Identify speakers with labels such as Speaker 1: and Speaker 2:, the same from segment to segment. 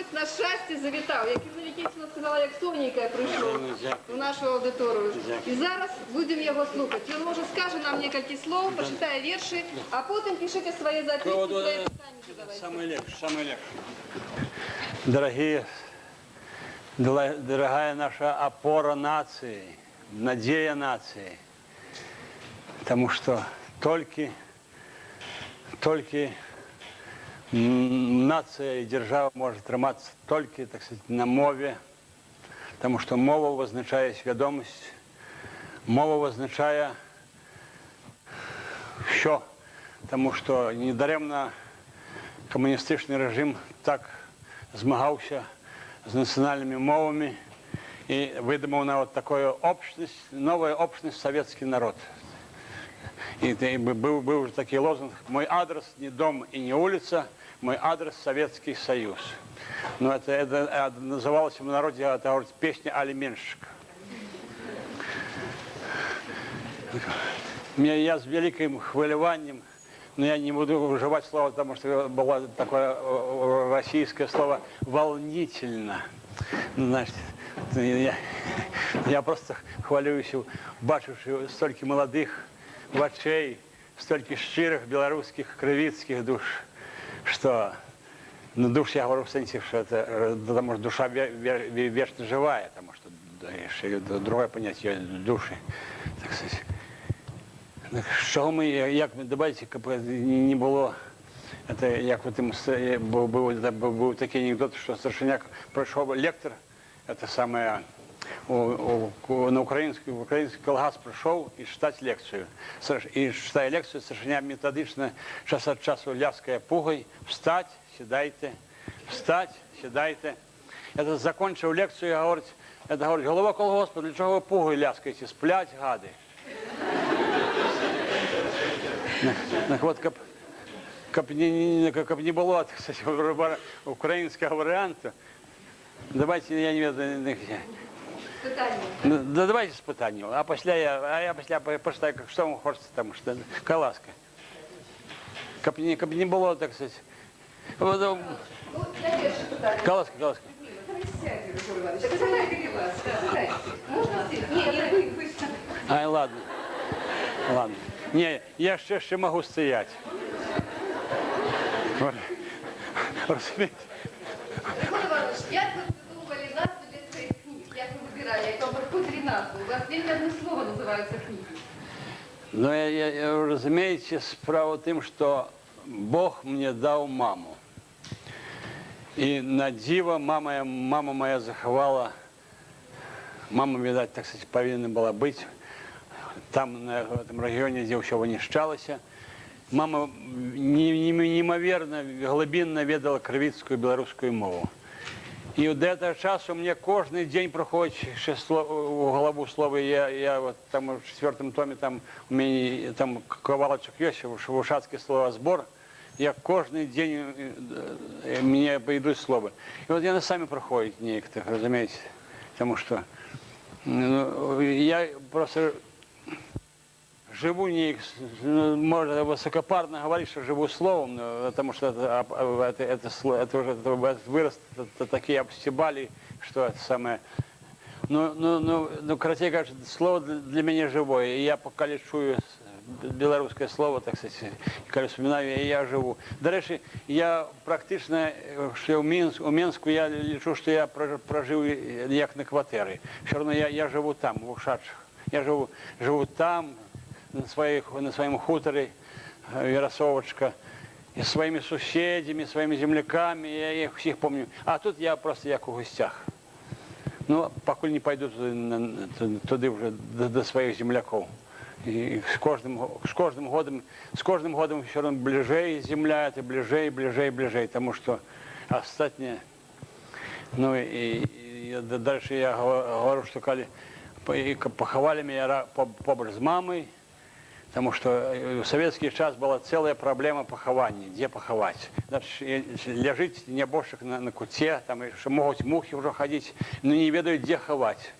Speaker 1: гість на щастя завітав. Як Ізавітівщина сказала, як сонненьке прийшов в нашу аудиторію. І зараз будемо його слухати. Він, може, скаже нам кілька слов, почитає вірші, а потім пишіть свої записки, свої питання задавайте.
Speaker 2: Самое легче. Дорогая наша опора нации, надея нации. Потому что только нация и держава может триматися только, так сказать, на мові. Тому що мова визначає свідомість, мова визначає що. Тому що недаремно комуністичний режим так змагався з національними мовами і видумав на вот такую общность, новая общность советский народ. И был уже такой лозунг: мой адрес не дом и не улица, мой адрес Советский Союз. Но это называлось в народе, это говорит, песня алименщика. Я с великим хвилеванием, но я не буду уживать слово, потому что было такое российское слово «волнительно». Значит, я просто хвалююсь, бачивши столько молодых очей, столько щирых белорусских, кривицких душ, что, ну, душ, я говорю в сенсе, что это, потому что душа вечно живая, потому что другое понятие души, так сказать. Що ми, як давайте, не було, це як був такий анекдот, що Старшиняк пройшов лектор, це саме на український колгасп прийшов і читати лекцію. І читає лекцію, Старшиня методично час від часу ляскає пугой: встать, сідайте, встать, сідайте. Це закінчив лекцію і говорить, голова колгоспу, для чого ви пугою ляскаєте, сплять гади. Так вот, как не было, кстати, украинского варианта, давайте, я не веду, да давайте испытание, а после я почитаю, что вам хочется, потому что коласка. Как не было, так сказать. Коласка. Ай, ладно. Не, я ще можу стояти. Розумієте?
Speaker 1: Микола Іванович, як ви придумували назву для своїх книг? Як ви вибирали, яка виходить назву? У вас тільки одне слово називаються книги.
Speaker 2: Ну, розумієте, справа в тим, що Бог мені дав маму. І на диво мама моя заховала, мама, видать, так сказать, повинна була бути. Там, в этом регионе, где все вынищалось, мама неимоверно, глубинно ведала кривицкую белорусскую мову. И до этого часу мне каждый день проходит в голову слово, я вот там в 4-м томе, там у меня там ковалочек есть, шавушатский словосбор, я каждый день мне пойдут слова. И вот я сами проходит некоторых, разумеете, потому что я просто живу, можно высокопарно говорить, что живу словом, потому что это уже вырос, такие обстебали, что это самое. Ну, короче говоря, слово для меня живое, и я пока лечу белорусское слово, так сказать, коли вспоминаю, и я живу. До речі, я практично, що у Мінську я лічу, що я прожив як на квартирі. Все одно я живу там, в Ушачах. Я живу там, на своем хуторе, Верасовочка, и с своими соседями, своими земляками, я их всех помню. А тут я просто як у гостях. Ну, пока не пойду туди вже до своих земляков. И с каждым годом все равно ближе земля, это ближе, потому что остатнее. Ну и дальше я говорю, что коли поховали меня побольше с мамой, потому что в советский час была целая проблема похования, где поховать. Лежить небожчик на куте, там могут мухи уже ходить, но не ведают, где ховать.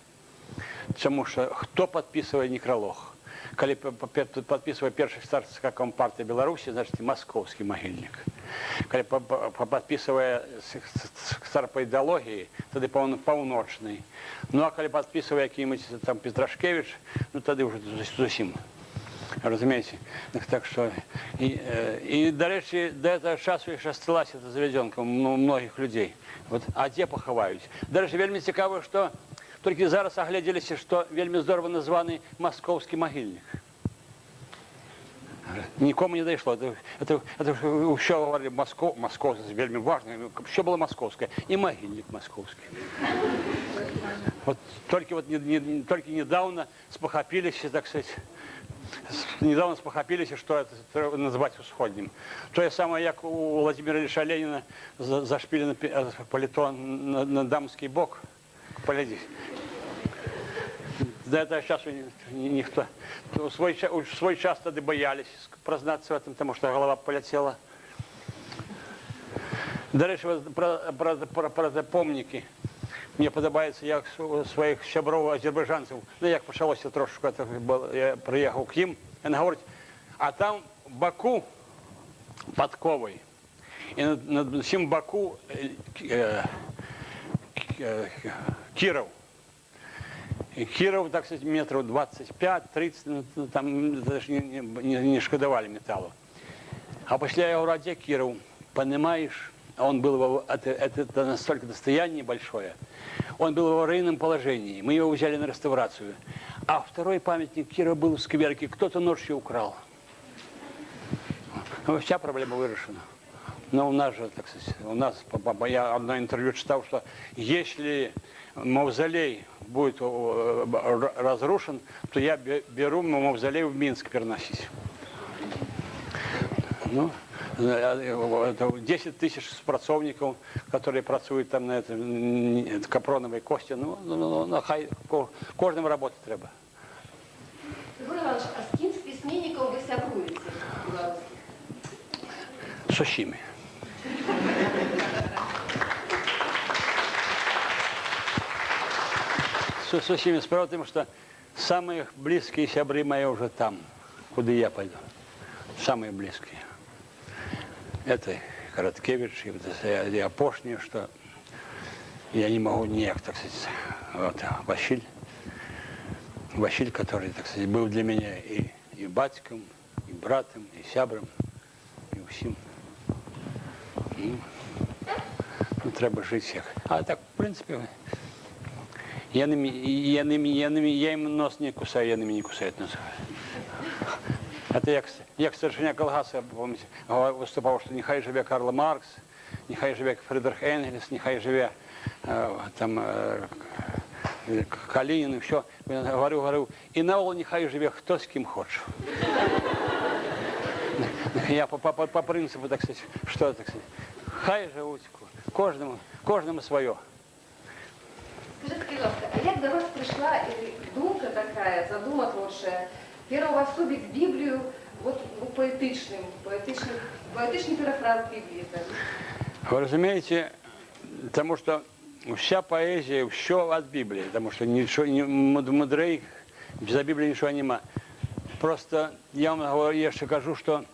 Speaker 2: Потому что кто подписывает некролог? Коли подписывая первый статская компартия Беларуси, значит, московский могильник. Коли подписывая стар по идеологии, тогда полночный. Ну, а коли подписывая какие-нибудь там Петрашкевич, ну, тогда уже зовсім. Розумієте? Так що, і, до речі, до этого часу ще сталася ця заведенка у многих людей. От, а де поховають? До речі, вельми цікаво, що тільки зараз огляділися, що вельми здорово названий московський могильник. Нікому не дійшло. Это що говорили, московське, вельми важно, що було московське? І могильник московський. Вот только недавно спохопились, так сказать, что это называть усходним. То же самое, как у Владимира Ильича Ленина зашпилено палето на дамский бок. Поглядите. До этого сейчас никто. Свой час тогда боялись признаться в этом, потому что голова полетела. Дальше про помники. Мне подобається, як своїх щабров азербайджанців, ну як почалося трошки, я приїхав к їм, він говорить, а там Баку подковий. І на цим Баку Кіров. И Киров, так сказать, метров 25-30, ну, там даже не шкодовали металлу. А после я говорю, а где Киров? Понимаешь, он был, это настолько достояние большое, он был в аварийном положении, мы его взяли на реставрацию. А второй памятник Кирова был в скверке, кто-то ночью украл. Вся проблема вырешена. Но у нас же, так сказать, я одно интервью читал, что если мавзолей будет разрушен, то я беру мавзолей в Минск переносить. Ну, 10 тысяч спрацовников, которые працуют там на этой капроновой кости, ну, хай кожному работать треба.
Speaker 1: Григорій Іванович, а з ким з письменників ви сябруєте білоруських?
Speaker 2: С усими. С усими. Справа в том, что самые близкие сябры мои уже там, куда я пойду. Самые близкие. Это Короткевич, и опошнее, что я не могу никак, так сказать, вот, Василь, который, так сказать, был для меня и батьком, и братом, и сябром, и всем. Ну, треба жить всех. А так, в принципе, я им нос не кусаю, я ними не кусают нос. Это як старшиня Колгаса, помните, выступал, что нехай живе Карл Маркс, нехай живе Фридрих Энгельс, нехай живе там Калинин и все. Говорю, и навол нехай живе кто с кем хочет. Я по принципу, так сказать, что, так сказать, хай живут, кожному свое.
Speaker 1: Скажите, пожалуйста, а як до вас пришла думка такая, задума творчая, переособить Библию вот поэтичный парафраз Библии?
Speaker 2: Вы разумеете, потому что вся поэзия, все от Библии, потому что ничего не мудрей, за Библии ничего нема. Просто я вам еще скажу, что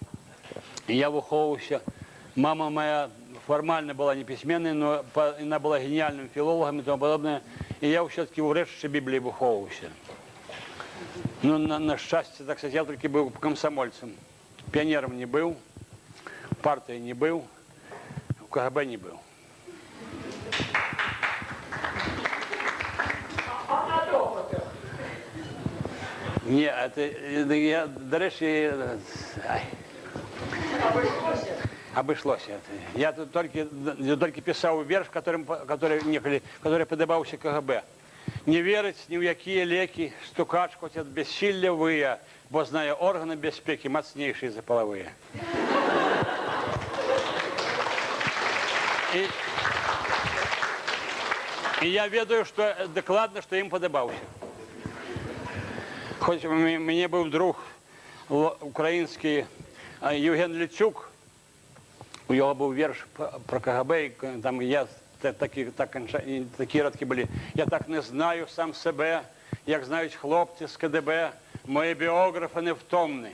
Speaker 2: я выховывался, мама моя формально была не письменной, но она была гениальным филологом и тому подобное. И я все-таки в речи Библии выховывался. Ну, на счастье, так сказать, я только был комсомольцем. Пионером не был, партией не был, в КГБ не был. Ні, я, до речі, обошлося. Я тут тільки писав вірш, який подобався КГБ. Не вірить ні в які леки, стукач хоть от безсилля вия, бо знає органи безпеки мацнейші за половые. І я ведаю, що докладно, що їм подобався. Хоч мені був друг український Євген Ліцюк, у нього був вірш про КГБ, і там я такі радки були. Я так не знаю сам себе, як знають хлопці з КДБ, мої біографи невтомні.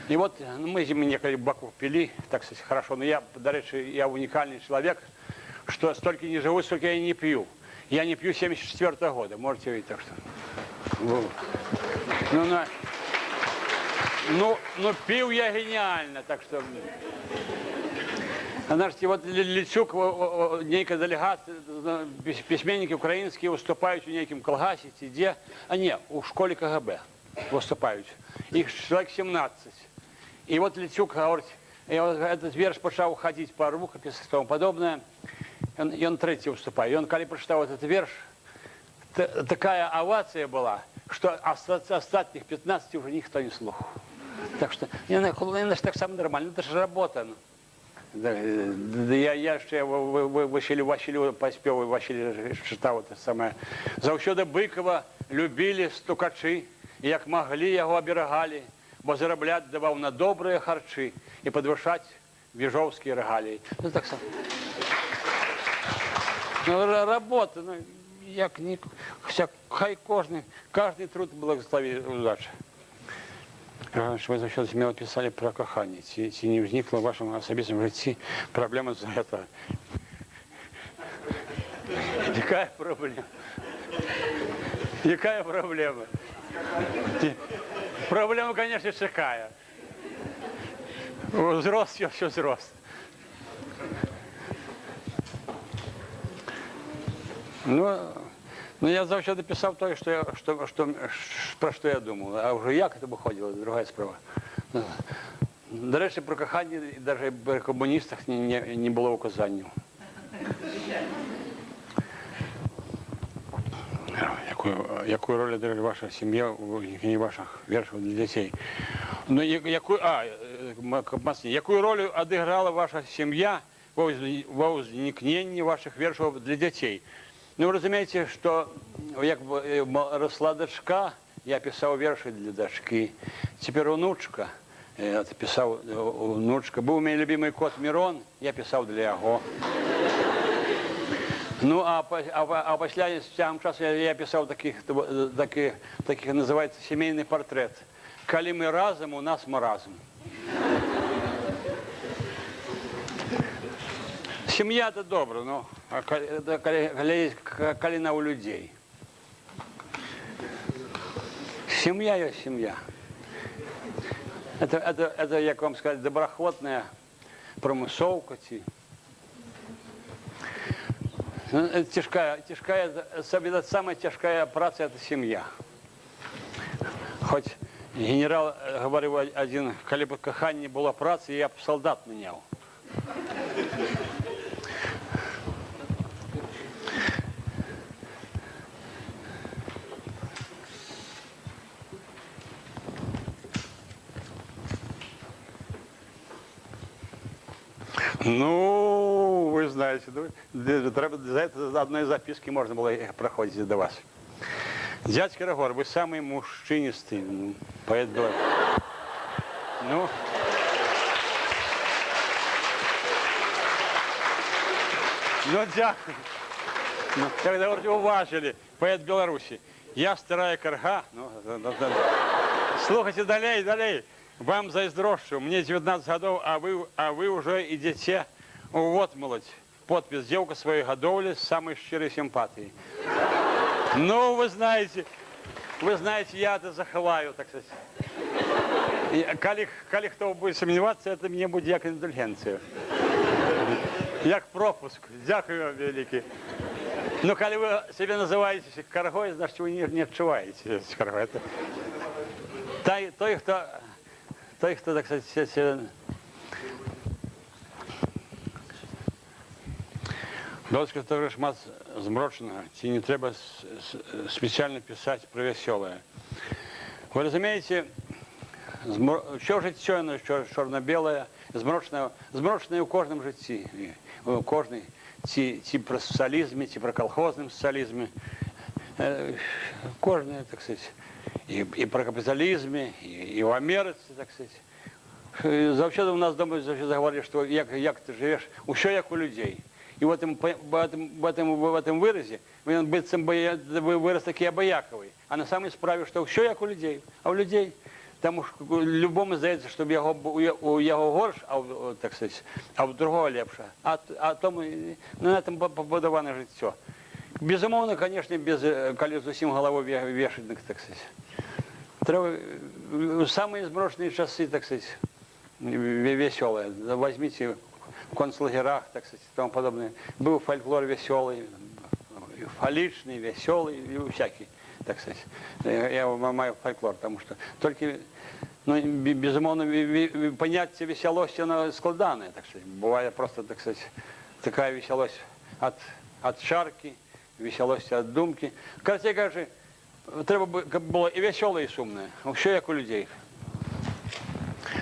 Speaker 2: І от ми неколи баков пили, так сказать, хорошо, но я, до речі, я уникальный человек, что столько не живу, сколько я не пью. Я не пью 74-го года, можете видеть, так что. Ну, пил я гениально, так что... Знаете, вот Ліцюк, некая делегация, письменники украинские выступают в неким колгасе, где, у школе КГБ выступают. Их человек 17. И вот Ліцюк говорит, этот верш почал ходить по рукописям и тому подобное, и он третий выступает. И он, когда прочитал этот верш, такая овация была, что остатних 15 уже никто не слухал. Так что, так само нормально, это же работа. Я ще Василю поспів, Василь читав те саме. Завсюди Бикова любили стукачі, і як могли його оберігали, бо заробляти давав на добрі харчі і підвищати віжовські регалії. Ну так само. Ну, робота, ну, як ні, хай кожний труд благословить удачі. Що ви завжди сміло писали про кохання. Ці не виникла в вашому особистому житті проблема з этого. Яка проблема? Яка проблема? Проблема, конечно, такая. Взрост, все взрост. Ну, я завжди писав те, про що я думав. А вже як це виходило, друга справа. До речі, про кохання навіть при комуністах не було указання. Яку роль відіграє ваша сім'я у виникненні ваших віршів для дітей? Ну, яку роль відіграла ваша сім'я во возникненні ваших віршів для дітей? Ну, вы разумеете, что як росла дочка, я писал верши для дочки. Теперь внучка, я писал внучка. Был у меня любимый кот Мирон, я писал для его. Ну, а после с тягом часу я писал таких называется семейный портрет. Коли мы разом, у нас маразм. Семья это добро, но колена у людей. Семья есть семья. Это, як вам сказать, доброохотная промысловка. Самая тяжкая праца – это семья. Хоть генерал говорил один, коли бы кохання не было працы, я бы солдат менял. Ну, ви знаєте, треба за одної записки можна було проходити до вас. Дядька Рагор, ви самий мужчинистий поет Беларуси. Ну, дякую. Когда говорите, уважили, поет Беларуси. Я старая карга. Слухайте, далей. Вам зайздрошчу, мне 19 годов, а вы уже идете. Вот, молодь, подпись. Девка своей годовли с самой щирой симпатией. Ну, вы знаете, я это заховаю, так сказать. Коли кто будет сомневаться, это мне будет як индульгенция. Як пропуск. Дякую вам, великий. Но коли вы себя называете каргой, значит, вы не отчуваете каргой. Той, хто, так сказать, Беларуська товариш шмат змрочного, ці не треба спеціально писати про веселое. Ви розумієте, що життя, що чорно-біле, змрочне у кожному житті, у кожній, ці про соціалізмі, ці про колхозному соціалізмі, кожне, так сказать, и про капитализме, и в Америке, так сказать. Завжди у нас дома говорять, що як ти живеш, усе як у людей. І в этом виразі він бицем вираз такий обаяковий. А на самій справі, що все як у людей. А у людей, тому що любому здається, що у його горш, так сказати, а у другого лепше. А тому, на цьому побудоване життя. Безумовно, конечно, коли зусім голову вешать, так сказать. Треба в самые сброшенные часы, так сказать, веселые. Возьмите в концлагерах, так сказать, и тому подобное. Был фольклор веселый, фаличный, веселый, и всякий, так сказать. Я маю фольклор, потому что только, ну, безумовно, понятие веселости, оно складанное, так сказать. Бывает просто, так сказать, такая веселость от шарки, веселость от думки. Короче, кажучи, треба було і веселе, і сумне. Все як у людей.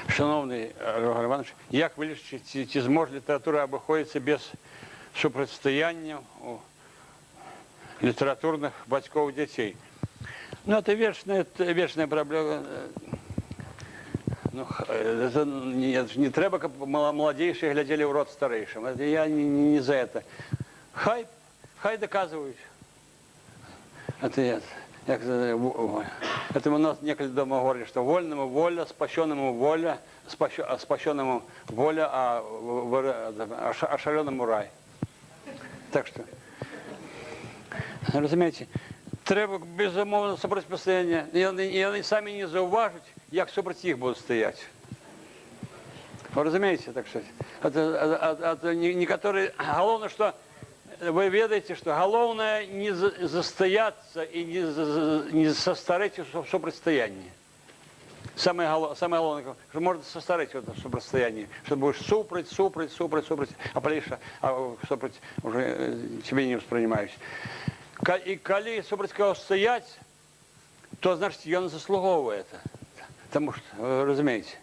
Speaker 2: Шановний Григорій Іванович, як ви лічите, чи зможе література обходитися без супротистояння літературних батьків дітей? Ну, це вічна проблема. Ну, не треба, щоб молодіші глядели в рот старейшим. Я не за це. Хай доказують. Это у нас некогда дома говорили, что вольному воля, спасенному воля, спасенному воля, а ошаленому рай. Так что, розумієте, треба безумовно супротистояння, і вони самі не зауважать, як супроти їх будуть стояти. Вы розумієте, так сказать? Это некоторые, головне, что вы ведаете, что головное не застояться и не состареть в сопротивостоянии. Самое главное, что можно состареть в этом сопротивостоянии, что будешь супроть, а полиша, супроть уже тебе не воспринимаешь. И коли супроть кого стоять, то значит, он заслуговывает это. Потому что, разумеете,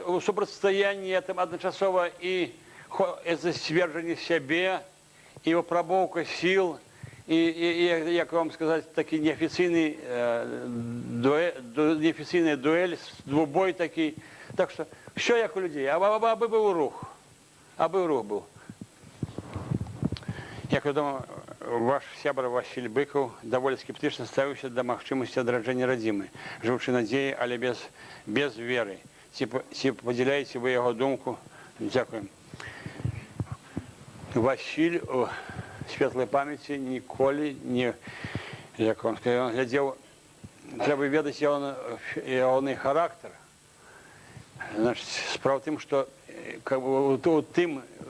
Speaker 2: у сопротивостоянии это одночасово и это свержение себе, і опробовка сил, і, як вам сказати, такий неофіційний дуель, двобой такий. Так що, що як у людей, аби був рух, аби рух був. Як відомо, ваш сябр Василь Быков доволі скептично ставився до можливості одродження родими, живучи надії, але без віри. Чи поділяєте ви його думку? Дякую. Василь, світлої пам'яті, ніколи не, як він сказав, глядів, треба відати його характер. Значить, справа в тим, що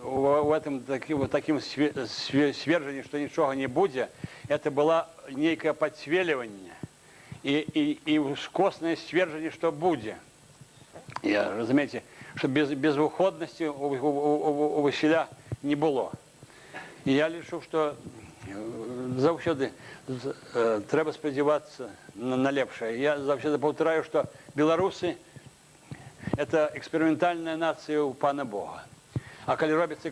Speaker 2: в этом таким свержении, что ничего не будет, это было некое подсвеливание и скосное свержение, что будет. Я, розумієте, що безвиходності у Василя не було. І я лишу, що завжди треба сподіватися на лепше. Я завжди повторяю, що білоруси – це експериментальна нація у Пана Бога. А коли робиться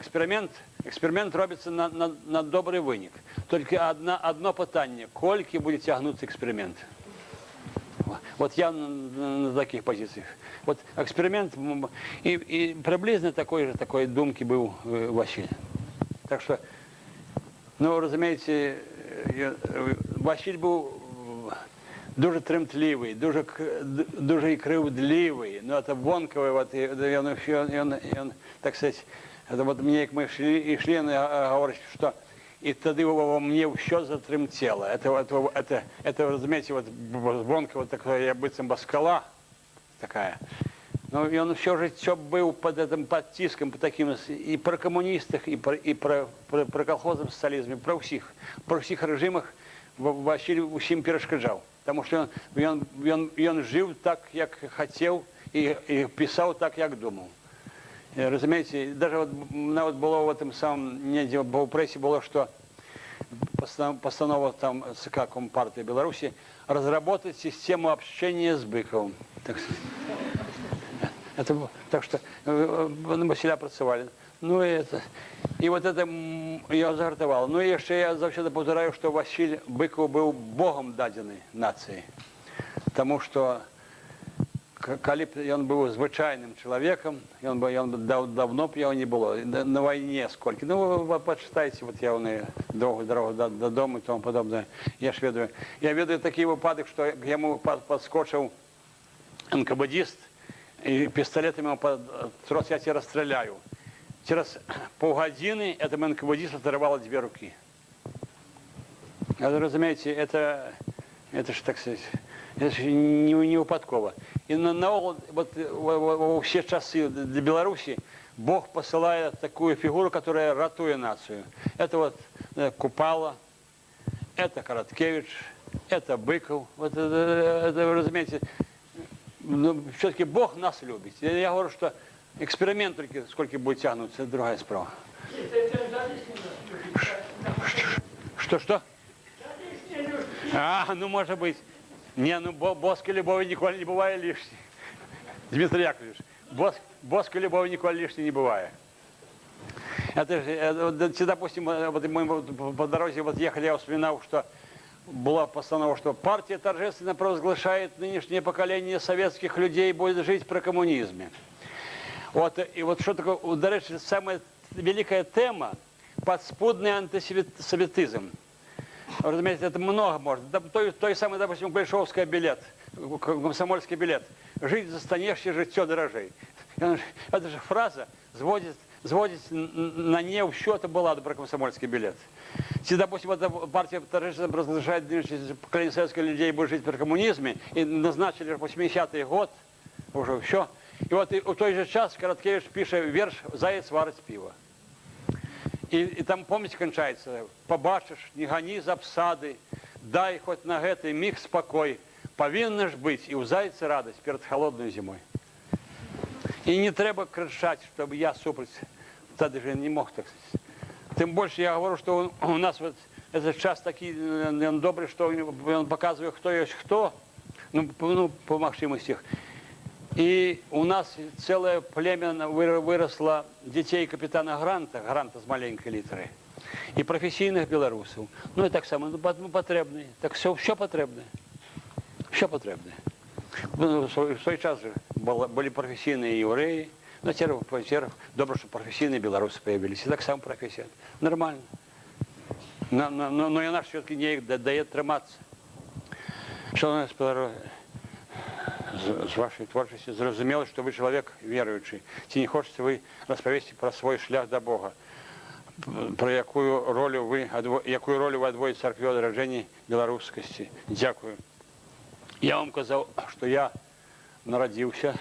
Speaker 2: експеримент робиться на добрий виник. Тільки одно питання – кольки буде тягнутися експеримент? Вот я на таких позициях. Вот эксперимент, и приблизно такой думки был Василь. Так что, ну, разумеете, Василь був дуже тремтливий, дуже і кривдливий, ну, это вонковый, вот, и он, так сказать, это вот мне, как мы шли, он говорит, что и тогда во мне все затремтело. Это, разумеете, вот вонка вот такая, я быцем скала такая. Но и он все життя был под этим подтиском, по таким, и про коммунистах, и про колхозный социализм, про всех режимах Василь усім перешкоджав. Потому что он жив так, як хотел, и писал так, як думал. Розумієте, навіть було в этом самом, не в пресі було, що постанова там ЦК Компартії Білорусі розробити систему общения з Быковым. Так що на Василя працювали. Ну і от це його загартувало. Ну і ще я завжди повторяю, що Василь Быков був Богом дадений нації. Тому що калі ён быў звычайным чалавекам, ён давно б яго не было, на вайне сколькі. Ну, вы пачытайце вот яўныя доўгую дарогу дадому і тому падобнае. Я ведаю такі выпадак, што яму падскочыў НКВДист, и пистолетом ему трос, я тебя расстреляю. Через полгодины этому НКВДисту оторвало 2 руки. Это, разумеете, это же, так сказать, это же не выпадково. И во все часы для Беларуси Бог посылает такую фигуру, которая ратует нацию. Это вот Купала, это Короткевич, это Быков. Вот это, разумеете, но все-таки Бог нас любит. Я говорю, что эксперимент только сколько будет тянуться, это другая справа. Что? Ну может быть. Не, ну боской любови никогда не бывает лишней. Дмитрий Яковлевич, боской любови никогда лишней не бывает. Это же, допустим, вот мы по дороге вот ехали, я вспоминал, что была постанова, что партия торжественно провозглашает нынешнее поколение советских людей будет жить при коммунизме. Вот, и вот что такое, до речі, самая великая тема – подспудный антисоветизм. Разумеется, это много может. Той самый, допустим, Большовский билет, комсомольский билет. Жить застанешься, життя дорожей. Это же фраза зводить на нее все это было про комсомольский билет. Если, допустим, эта партия торжественно провозглашает поколение советских людей будет жить при коммунизме, и назначили 80-й год, уже все. И вот в той же час Короткевич пишет верш «Заяц варить пиво». И там, помните, кончается «Побачишь, не гони за псады, дай хоть на гэты миг спокой, повинна ж быть и у зайца радость перед холодной зимой». И не треба кричать, чтобы я супрать, тогда же не мог, так сказать. Тем больше я говорю, что у нас вот этот час такой добрый, что он показывает, кто есть кто, ну по максимуму их. И у нас целое племя выросло детей капитана Гранта с маленькой литеры, и профессийных белорусов. Ну и так само, потребные. Так все потребное. Все потребное. В свой час же были профессийные евреи, но теперь добре, что профессийные белорусы появились. И так само профессия. Нормально. Но и наш все-таки не дает триматься. Шановні сподари, з вашої творчості зрозуміло, що ви чоловік віруючий. Чи не хочете ви розповісти про свій шлях до Бога? Про яку роль ви відводите церкві одродження білоруськості? Дякую. Я вам казав, що я народився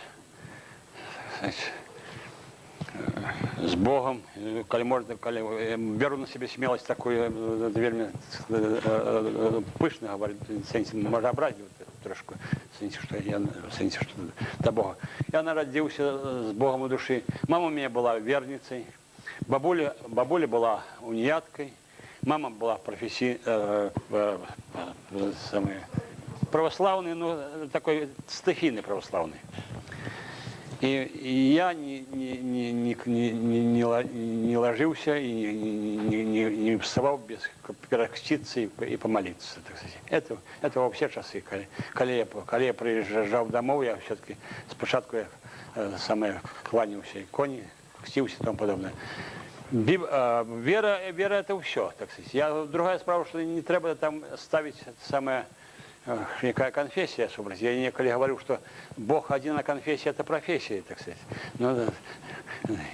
Speaker 2: с Богом, беру на себе смелость такую, вельми пышно говорить, можно обрадовать трошку, что я до Бога. Я народился с Богом в души. Мама у меня была верницей, бабуля была униаткой, мама была православный, но такой стихийный православный. И я не ложился и не вставал без перекреститься и помолиться. Так сказать. Это вообще часы. Когда я приезжал домой, я все-таки спочатку кланялся иконе, крестился и тому подобное. Вера это все, так сказать. Другая справа, что не треба там ставить самое... Какая конфессия, я неколи говорю, что Бог один, а конфессия это профессия, так сказать. Ну,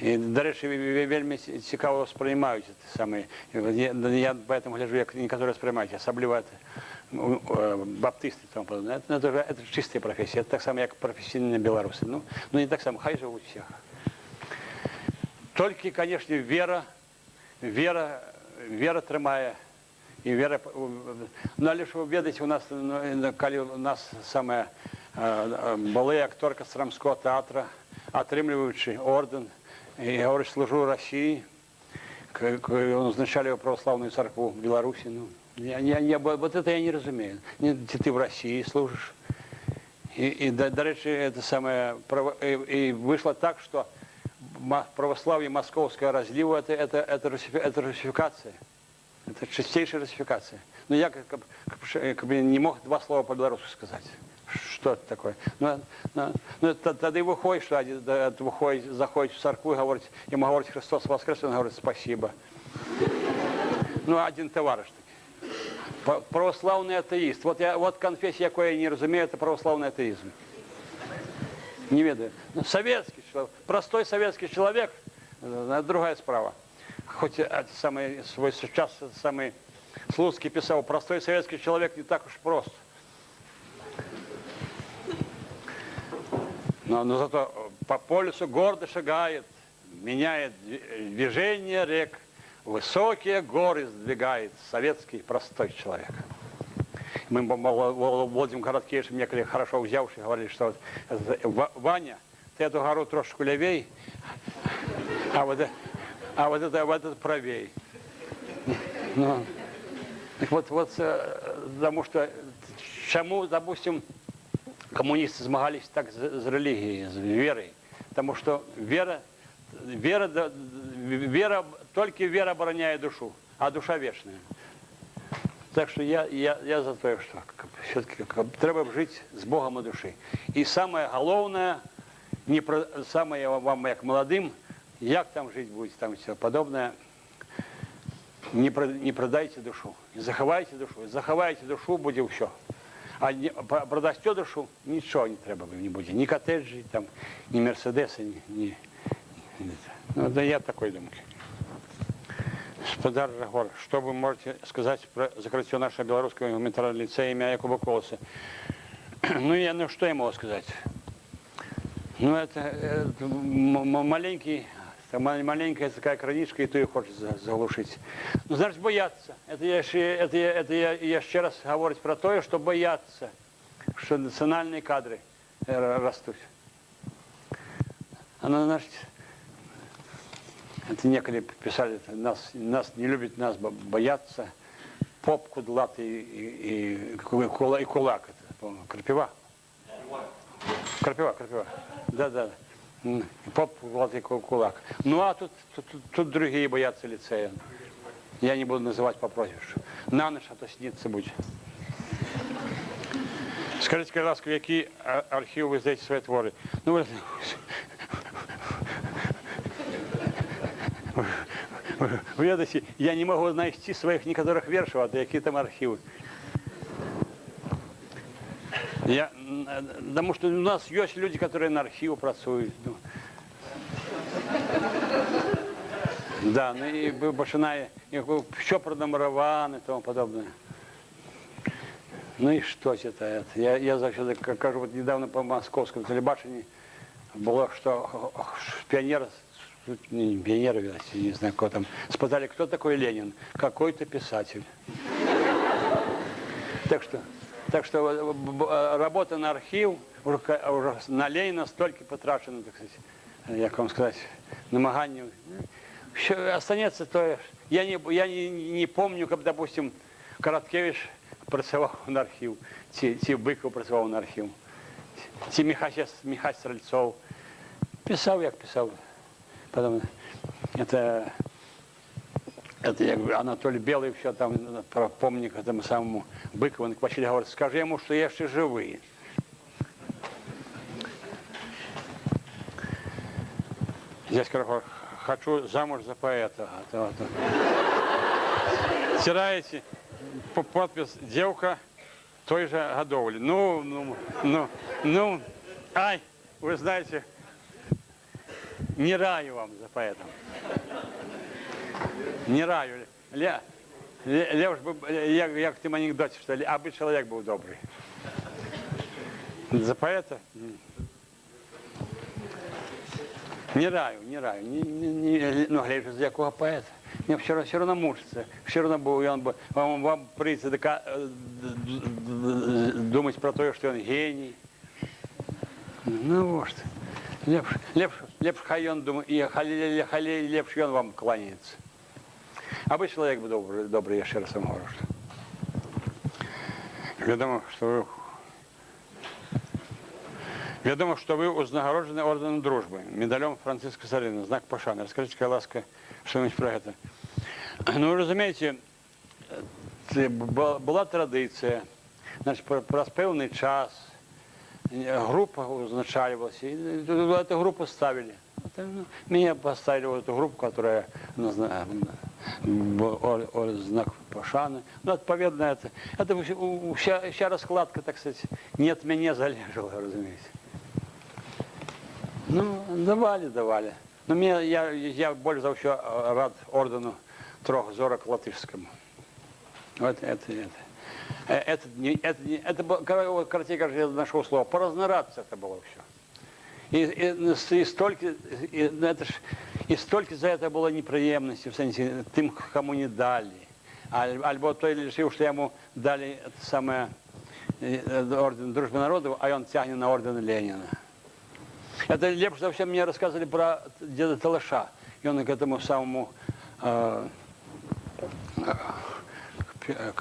Speaker 2: и, до речі, вельми цікаво сприймають саме. Я поэтому гляжу, як некоторые сприймають, особливо баптисти і тому подобное. Это чистая профессия, это так само, як професійні білоруси. Ну, не так само, хай живуть всіх. Тільки, конечно, вера тримає. И вера, ну, але ж ви ведаєте, у нас саме були акторка Стромського театру, отримуючи орден, і говорить, служу Росії, назначали його православну церкву в Білорусі. Ну, вот это я не розумію. Ти в Росії служиш. І до речі, і вийшло так, що православие московское разлива, это русификация. Это чистейшая русификация. Но я как бы не мог 2 слова по-белорусски сказать. что это такое? Тогда выходишь, заходишь в церковь, ему говорит, Христос воскрес, он говорит, спасибо. Ну, один товарищ такой. Православный атеист. Вот конфессия, якую я не разумею, это православный атеизм. Не ведаю. Советский человек, простой советский человек, другая справа. Хоть свой сейчас самый Слуцкий писал, простой советский человек не так уж прост. Но зато по полюсу гордо шагает, меняет движение рек, высокие горы сдвигает советский простой человек. Мы Владимир Короткевич, мне хорошо взявший, говорили, что Ваня, ты эту гору трошку левей, а вот это правей. Ну, потому что чему, допустим, коммунисты змагались так з релігією, з вірою. Тому що только вера обороняет душу, а душа вечная. Так что я за то, что все-таки треба жить с Богом и душой. И самое главное, самое вам, как молодым, як там жить будете, там все подобное, не продайте душу, заховайте душу, будет все. А продасте душу, ничего не треба не будет. Ни коттеджи, там, ни мерседесы, ну, да я такой думаю. Господар Жагор, что вы можете сказать про закрытие нашего белорусского гуманитарного лицея имя Якуба Колоса? Ну, что я могу сказать? Ну, это маленькая такая краничка, и то ее хочет заглушить. Ну, значит, бояться. Это я еще раз говорю про то, что бояться, что национальные кадры растут. Оно, значит, это некоторые писали, нас не любят, нас боятся, поп, кудлат и кулак. Это, Крапива. Крапива. Да. Поп, кудлат и кулак. Ну, а тут другие боятся лицея. Я не буду называть по прозвищу. На ночь, а то снится будет. Скажите, пожалуйста, в какие архивы вы сдаете свои творы? Ну, вы ведаете, я не могу найти своих некоторых вершев, а какие там архивы. Потому что у нас есть люди, которые на архивы працуют. Ну. Да, ну и починає, що пронумеровано и тому подобное. Ну и что это? Я завжди кажу, вот недавно по московскому телебачению было, что пионер, не знаю, кто там, спитали, кто такой Ленин? Какой-то писатель. Так что работа на архив, уже на Ленина столько потрачено, так сказать, як вам сказать, намагання. Останется то, я не помню, как, допустим, Короткевич працював на архив, ці Быков працював на архив, ці Михась Стрельцов. Писал, як писал. Потом, это Анатолий Белый, все там, про помник этому самому Быкову, он почти говорит, скажи ему, что я еще живый. Здесь, короче, хочу замуж за поэта. Стираете подпись «Девка той же годовли». Ай, вы знаете, не раю вам за поэтом. Не раю. Левш бы, як в тем анекдоте, что ли, аби человек был добрый. За поэта? Не раю. Ну, глядишь, за якого поэта? Мне все равно мучится. Все равно вам прийти думать про то, что он гений. Ну, вот. Лепш хай он думает, и лепш он вам кланяется. А вы человек добрый, я еще раз вам говорю. Відомо, що ви узнагороджені орденом дружби, медалем Франциска Саліна, знак пошани. Розкажіть, будь ласка, що-нибудь про це. Ну, розумієте, була традиція, значить, про певний час группа узначаливалась, и эту группу ставили. Меня поставили в эту группу, которая, ну, знаю, знак Пашаны. Ну, отповедно это вся раскладка, так сказать, не от меня залежала, разумеется. Ну, давали. Но я больше за все рад ордену Трох Зорок латышскому. Вот это было, короче говоря, я нашел слово, поразнораться это было все. И столько за это было неприемності, в сенсі, тим, кому не дали. Альбо той лишив, що йому дали саме орден Дружбы народов, а он тягнет на орден Ленина. Это лепше за все мне рассказывали про деда Талаша. И он к этому самому, к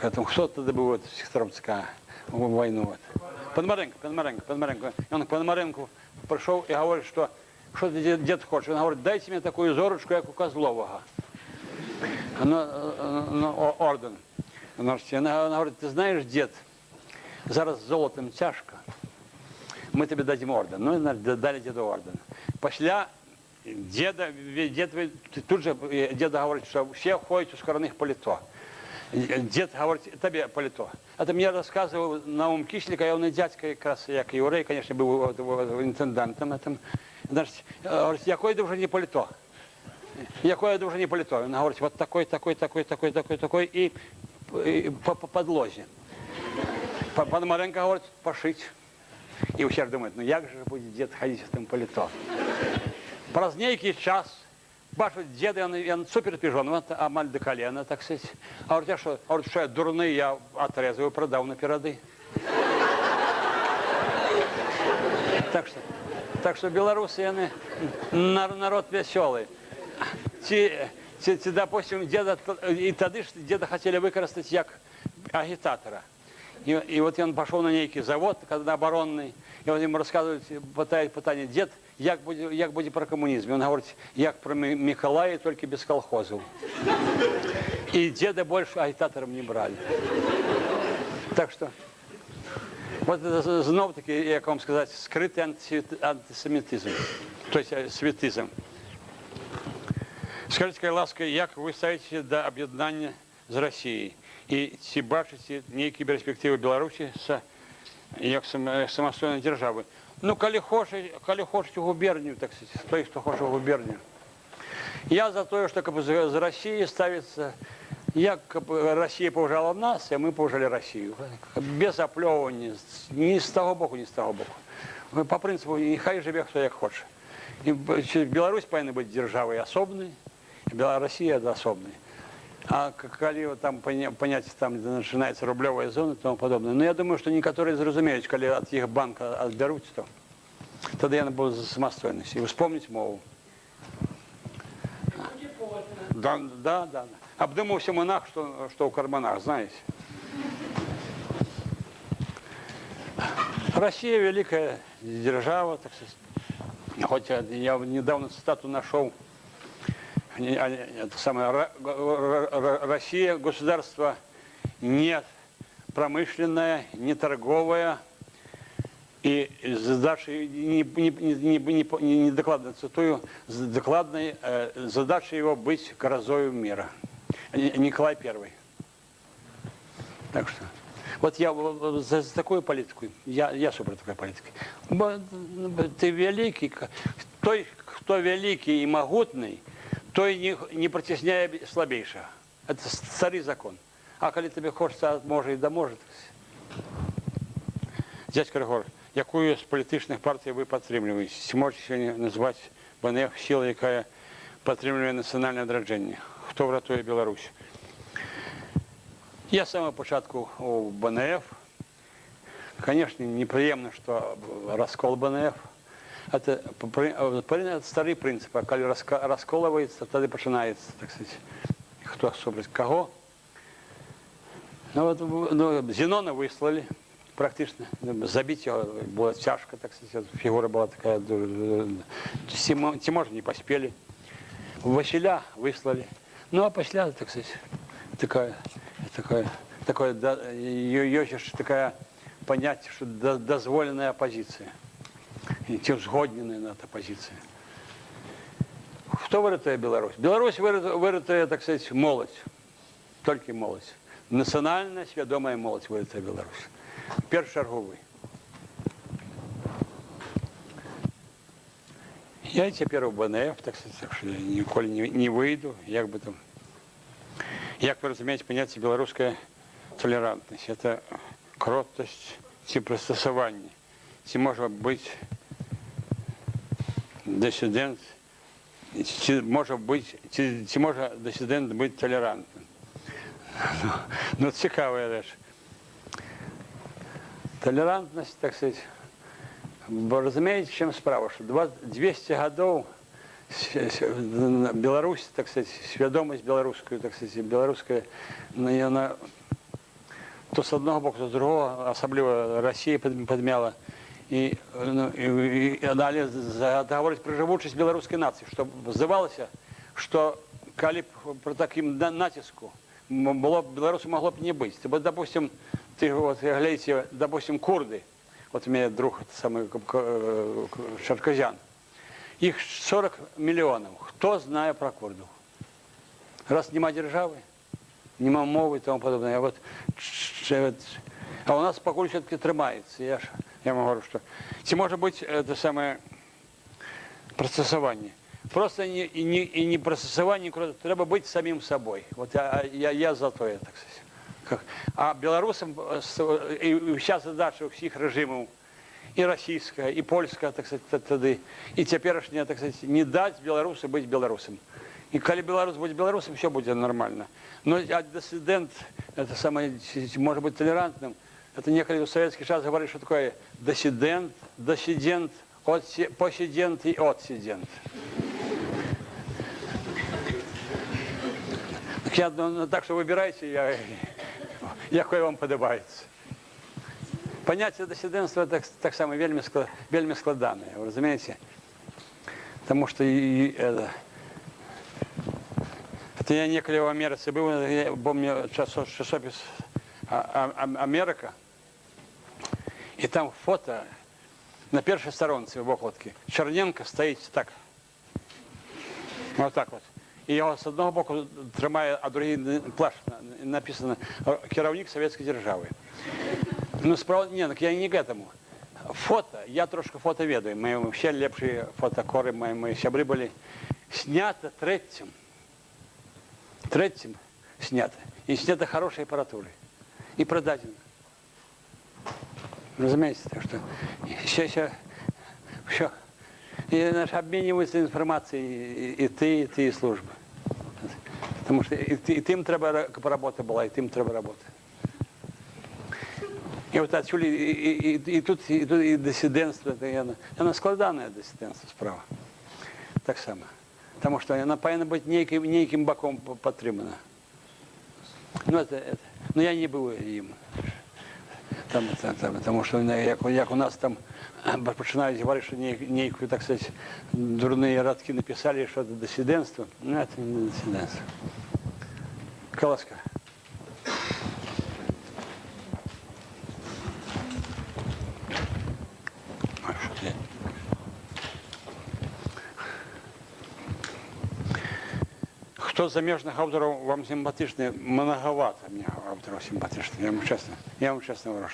Speaker 2: этому, кто тогда был в Сестрорецка войну. Вот. Пономаренко. И он к Пономаренку пришел и говорит, что ты, дед, хочешь? Он говорит, дайте мне такую зорочку, как у Козлового. Орден. Он говорит, ты знаешь, дед, зараз с золотом тяжко. Мы тебе дадим орден. Ну, дали деду орден. После тут же деда говорит, что все ходят у скорних палито. Дед говорит, тебе палито. Это мне рассказывал Наум Кишлик, а он и дядька, как раз, як еврей, конечно, был интендантом. Значит, говорит, якое это уже не палито. Якое это уже не палито. Он говорит, вот такой, и по подлозе. Пономаренко говорит, пошить. И все думают, ну як же будет дед ходить в этом палито. Празднейкий час, бачит деда, он супер пижон, вот амаль до колена, так сказать. А говорит, что я дурный, я отрезал и продал на пироды. Так что белорусы, они народ веселый. Допустим, деда, и тогда деда хотели выкористать как агитатора. И вот он пошел на некий завод, когда оборонный, и вот ему рассказывают, питание, дед, як буде про коммунизм. Он говорит, як про Миколая, только без колхозов. И деда больше агитатором не брали. Так что, вот это снова таки, як вам сказать, скрытый антисемитизм, то есть светизм. Скажите, ласка, як вы ставите до об'єднання з Росією? І ці бачите ніякі перспективи Білорусі як самостійної держави. Ну, коли хочуть у губернію, так сказать, той, хто хоче у губернію. Я за то, що з Росії ставиться, як Росія поважала нас, а ми поважали Росію. Без опльовування, ні з того боку, ні з того боку. По принципу, нехай живе хто як хоче. І Білорусь повинна бути державою особною, а Росія особною. А коли там понятие, там начинается рублевая зона и тому подобное. Но я думаю, что некоторые зразумеют, коли от их банка отберут, то тогда я буду за самостоятельность. И вспомнить мову. Да. Обдумался монах, что у карманах, знаете. Россия великая держава, так сказать. Хоть я недавно цитату нашел. Это самое, Россия государство не промышленное, не торговое, и задачей не докладно цитую, докладной задачей его быть грозою мира. Николай I. Так что, вот я за такую политику, я супер такой политики. Ты великий, той, кто великий и могутный, то и не притесняя слабейшего. Это старый закон. А коли тебе хочется, може і да може. Дядько Григор, яку з політичних партій ви підтримуєте? Чи можете сьогодні назвати БНФ силу, яка підтримує національне відродження? Хто врятує Білорусь? Я з самого початку у БНФ. Конечно, неприємно, що розкол БНФ. Это старый принцип, а когда расколывается, тогда начинается, так сказать, кто собрать кого. Ну, вот, Зенона выслали практически, забить его было тяжко, так сказать, фигура была такая, Тимоши не поспели. Василя выслали, ну а после, так сказать, такая, ее такая понять, что дозволенная оппозиция. И ці узгодненая оппозиция. Хто вирятує Білорусь? Білорусь вирятує, так сказать, молодь. Тільки молодь. Національна, свідома молодь вирятує Білорусь. В першу чергу ви. Я тепер у БНФ, так сказать, так що я ніколи не вийду, як би там. Як ви розумієте, поняття білоруська толерантність? Це кротость, ці пристосування. Ці може бути дисидент, ці може дисидент бути толерантним. Ну, цікава річ. Толерантність, так сказать, вы розумієте, в чим справа? Що 200 років Беларусь, так сказать, свідомість білоруської, так сказать, білоруська, вона то з одного боку, то з другого, особливо Росія підмяла. І далі говорить про живучість білоруської нації, щоб здавалося, що коли б при таким натиску Беларусі могло б не бути. Вот, допустим, глядите, допустим, курды, вот у меня друг самый Шаркозян, их 40 миллионов. Кто знает про курдов? Раз нема державы, нема мовы и тому подобное. А у нас пока все-таки тримається. Я вам говорю, что це може бути це саме процесування. Просто не процесування, треба бути самим собою. Вот я за то, так сказать. А білорусам, і зараз задача у всіх режимів, і російська, і польська, так сказать, тоді, і теперішня, так сказать, не дати білорусу бути білорусом. І коли білорус буде білорусом, все буде нормально. Но диссидент, это самое, может быть толерантным. Это некоторые в советский час говорили, что такое диссидент, посидент и отсидент. Так что выбирайте, якое вам подобається. Поняття диссидентства так само вельми складане, вы разумеете? Потому что это я неколи в Америке был, я помню часопис «Америка», и там фото на первой сторонке в окладке. Черненко стоит так, вот так вот. И його з одного боку тримає, а другий плащ, написано «Керівник Совєтської держави». Ну, справа, ні, я не к этому. Фото, я трошки фото ведаю, ми вообще лепші фотокори, мої сябри були. Снято третьим снято. И снято хорошей аппаратурой. И продадено. Разумеете, так что все. И наш обмениваются информацией и ты, и служба. Потому что и тим треба работа была, и тим треба работа. И вот отсюда, и тут и диссидентство, оно складанное диссидентство справа. Так само. Потому что она повинна быть неким боком підтримана. Ну, я не був їм. Тому що, як у нас там починають говорити, що ніякі, так сказати, дурні радки написали, що це диссидентство. Ну, це не диссидентство. Колоска. Хто з заміжних авторів вам симпатичний? Многовато мені авторів симпатичних, я вам чесно говорю.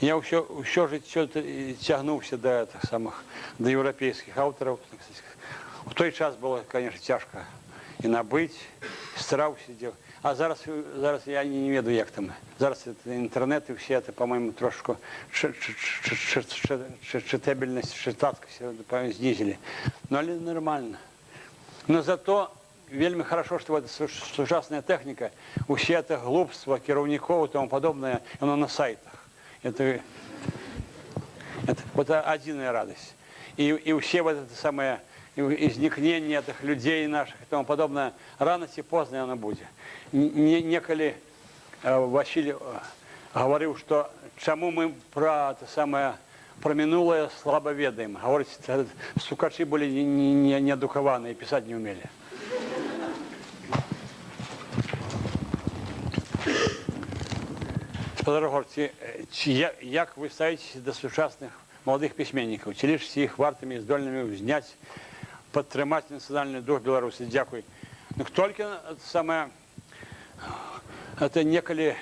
Speaker 2: Я все життя тягнувся до європейських авторів. В той час було, звісно, тяжко і набити, старався. А зараз я не веду, як там. Зараз інтернет і все це, по-моєму, трошки читабельність, читацькість знизили. Ну, але нормально. Но зато вельми хорошо, что эта сучасная техника, усе это глупство, керовников и тому подобное, оно на сайтах. Это вот одна радость. И все вот это самое изникнение этих людей наших и тому подобное, рано или поздно оно будет. Неколи Василий говорил, что чему мы про это самое про минулое слабо ведаем. Говорит, сукачи были неэдукованные, писать не умели. Господарогорці, як ви ставитесь до сучасних молодих письменників? Чи лишите їх вартими і здольними зняти, підтримати національний дух Білорусі? Дякую. Ну, тільки саме, це неколи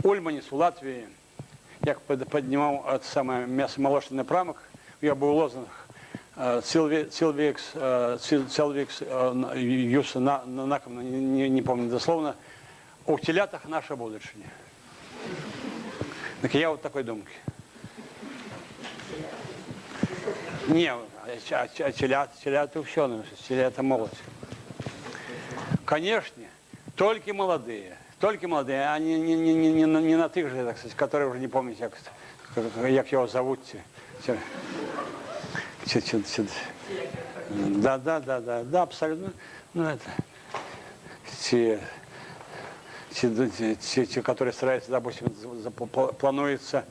Speaker 2: Ульманіс у Латвії, як піднімав саме м'ясомолочний промок, я був лозунг Силвикс, Юса Наком, не помню дословно, у телятах наша будущее. Так я вот такой думки. Не, телята все, телята молодь. Конечно, только молодые, а не на тех же, так сказать, которые уже не помните, как его зовут. Да, абсолютно. Ну, это те, которые стараются, допустим, плануется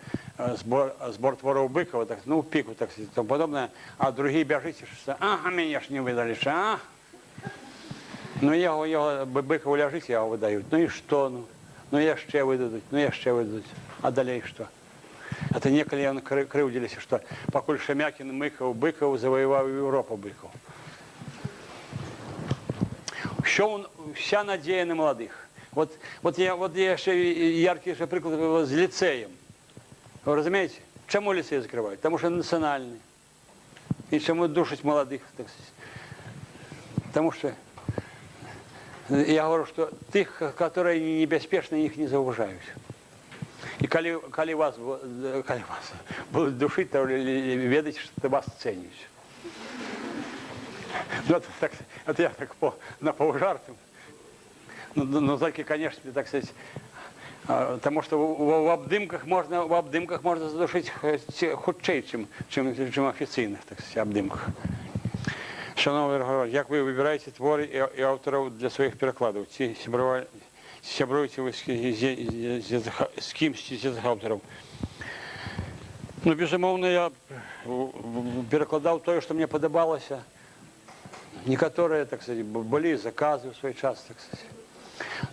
Speaker 2: сбор творов Быкова, так, ну, пику, так сказать, и тому подобное, а другие бежите, что, ага, меня ж не выдали, что, а? Ну, його Быкову ляжить, його видають. Ну і що, ну, я ще видадуть. А далі що? Это неколи он кривдились, что покуль Шемякин, Мыков, Быков завоевал Европу Быков. Вся надія на молодих. Вот я ще яркий приклад з ліцеєм. Ви розумієте? Чому ліцей закривають? Тому що національний. І чому душать молодих, так сказать. Потому что я говорю, что тих, которые небеспечны, их не зауважают. И коли вас будут душить, то ведайте, что вас ценят. Ну, это я так на полжарту. Но только, конечно, так сказать, потому что в обдымках можно задушить худшей, чем офіційних, так сказать, обдымках. Шановний Григорій, як ви вибираєте твори і авторів для своїх перекладів? Чи сябруєте ви з кимось з цих авторів? Ну, безумовно, я перекладав те, що мені подобалося. Некоторые, так сказать, были заказы в свой час, так сказать.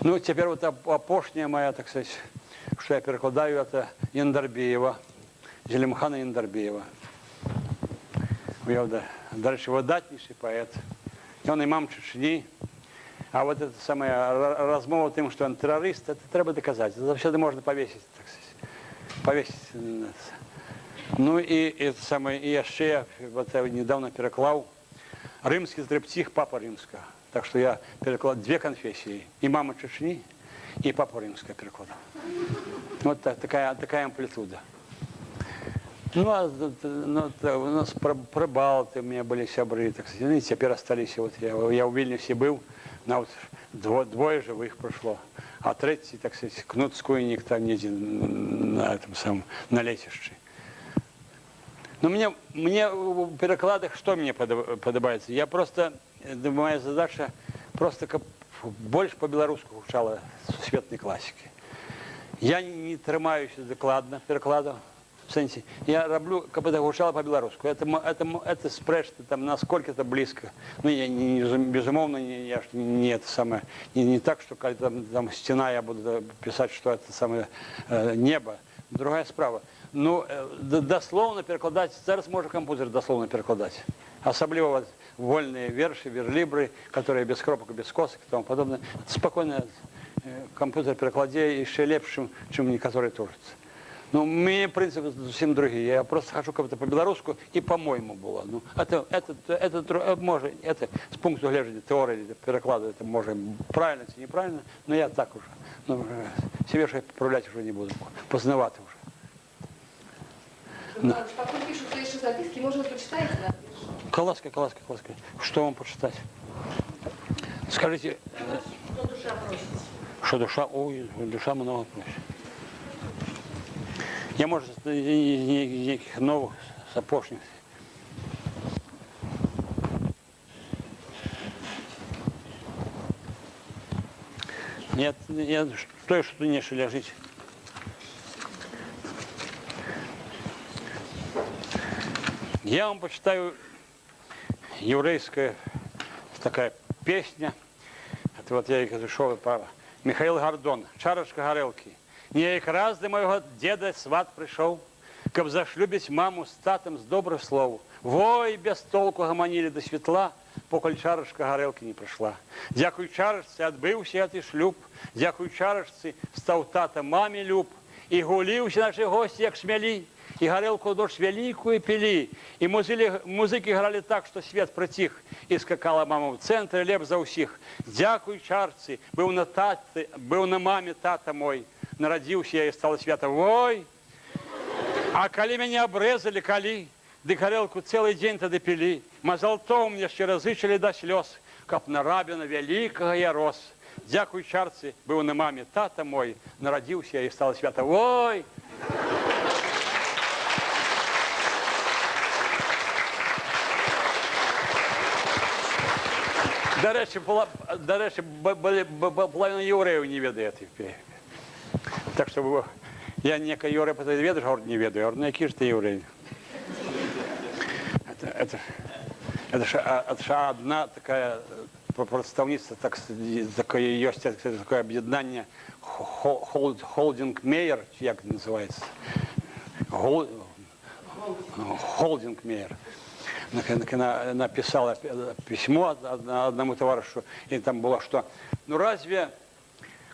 Speaker 2: Ну, теперь вот опошняя моя, так сказать, что я перекладаю, это Яндарбиева, Зелимхана Яндарбиева. Дальше видатніший поэт. Он имам Чечни. А вот это самое размова тем, что он террорист, это треба доказать. Это вообще можно повесить, так сказать. Повесить. Ну и это самое, и еще я вот недавно переклал римский триптих Папа Римского. Так что я перекладал две конфессии. Имама Чечни и Папа Римского перекладал. Вот такая амплитуда. Ну, у нас прибалты, у меня были сябры, так сказать. Ну, и теперь остались. Вот я в Вильнюсе был, вот двое живых прошло. А третий, так сказать, Кнут Скуйник там на этом самом, на летище. Но мне в перекладах что мне подобается? Я просто, моя задача просто больше по-белорусски вчала сусветной классики. Я не тримаюся докладно перекладу. В сенсі, я роблю, как бы гучало по-белорусски. Это спрячьте, там, насколько это близко. Ну, я безумовно, я не это самое, не так, что когда там стена, я буду писать, что это самое небо. Другая справа. Ну, дословно перекладать, зараз може компьютер дословно перекладать. Особливо вольные верши, верлибры, которые без кропок, без косок и тому подобное. Спокойно компьютер перекладе еще лепшим, чем некоторые тужатся. Ну, у меня принципы совсем другие. Я просто хочу как-то по-белорусски и по-моему было. Ну, это с пункту глядя теории или переклада, это может правильно, это неправильно, но я так уже. Ну, себе же поправлять уже не буду. Поздновато уже.
Speaker 1: Потом пишут еще записки, может, почитаете, да?
Speaker 2: Коласка. Что вам почитать? Скажите.
Speaker 3: Что душа просит?
Speaker 2: Что душа? Ой, душа много просит. Я, может, из неких новых сапожных. Нет, я что не лежить. Я вам почитаю еврейская такая песня. Это вот я и шел, Михаил Гордон, «Чарочка горелки». Неяк раз до моего деда сват пришел, каб зашлюбить маму с татом с добрых слов. Вой, без толку гомонили до светла, покуль чарашка горелки не пришла. Дякую чарашцы, отбыўся гэты шлюб, дякую чарашцы, стаў тата маме люб. И гуліўся наши гости, як смялі, и горелку дождь великую пили, и музыки играли так, что свет притих, и скакала мама в центр, и леп за усіх. Дякую чарцы, был на маме тата мой, народился я и стал свято. Ой, а коли меня обрезали, коли, да горелку целый день тады пили, мазалтом мне щиро зычили до слез, каб на рабина великого я рос. Дякую чарцы, был на маме тата мой, народился я и стал свято. Ой! До речі, половина євреїв не ведає тих пісень. Так що я некий єврей питаю, ведеш, говорю, не ведаю. Я говорю, ну які ж ти єврей? Это же одна такая представница, такое есть такое объединение холдинг Мейер, как называется? Холдинг Мейер. Написала письмо одному товарищу, и там было, что ну разве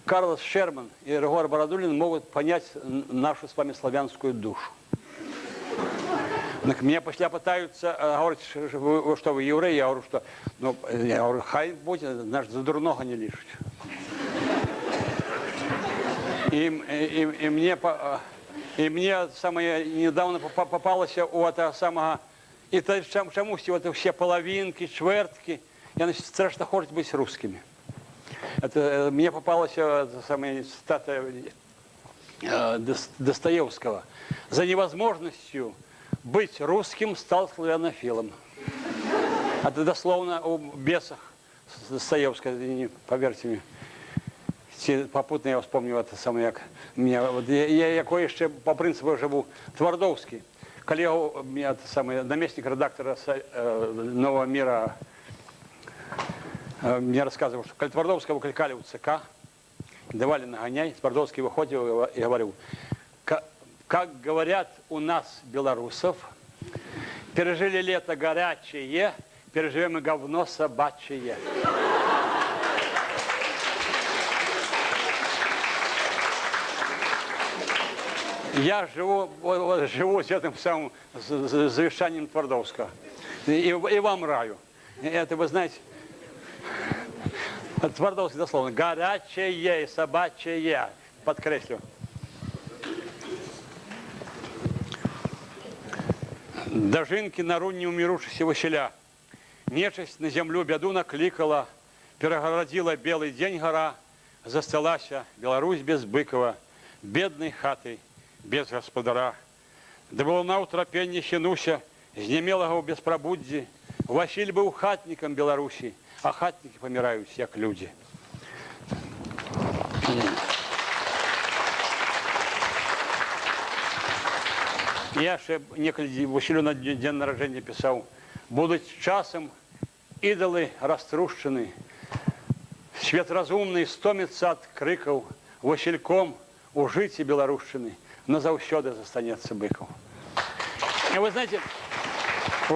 Speaker 2: Карлос Шерман и Григорий Бородулин могут понять нашу с вами славянскую душу? Меня после пытаются говорить, что вы евреи, я говорю, что ну, я говорю, хай будет, наш за дурного не лишить. И мне самое недавно попалось у этого самого. И то чомусь вот все половинки, чвертки, я значит, страшно хочет быть русскими. Это мне попалась самая цитата Достоевского. За невозможностью быть русским стал славянофилом. Это дословно о бесах Достоевского, поверьте мне. Попутно я вспомню это самое, как я кое-что по принципу живу Твардовский. Коллега, наместник редактора «Нового мира» мне рассказывал, что Твардовского выкликали в ЦК, давали нагоняй, Твардовский выходил и говорил, как говорят у нас, белорусов, пережили лето горячее, переживем и говно собачье. Я живу с этим самым завещанием Твардовского. И вам раю. Это, вы знаете, Твардовский дословно. Горячее и собачье. Подкреслю. Дожинки на рунь не умирушися Василя. Нечисть на землю беду накликала, перегородила белый день гора, засталася Беларусь без Быкова, бедной хатой, без господаря. Да было наутро пенне хінуся, знемелага ў беспрабуддзі. Васіль быў хатнікам Беларусі, а хатнікі паміраюць, як людзі. Я ще некалі Васілю на дзень нараджэння пісаў. Будуць часам ідалы раструшчаны, свет разумны стоміцца ад крыкаў, Васільком у жыце беларушчыны назаўсёды застанецца Быкаў. И вы знаете,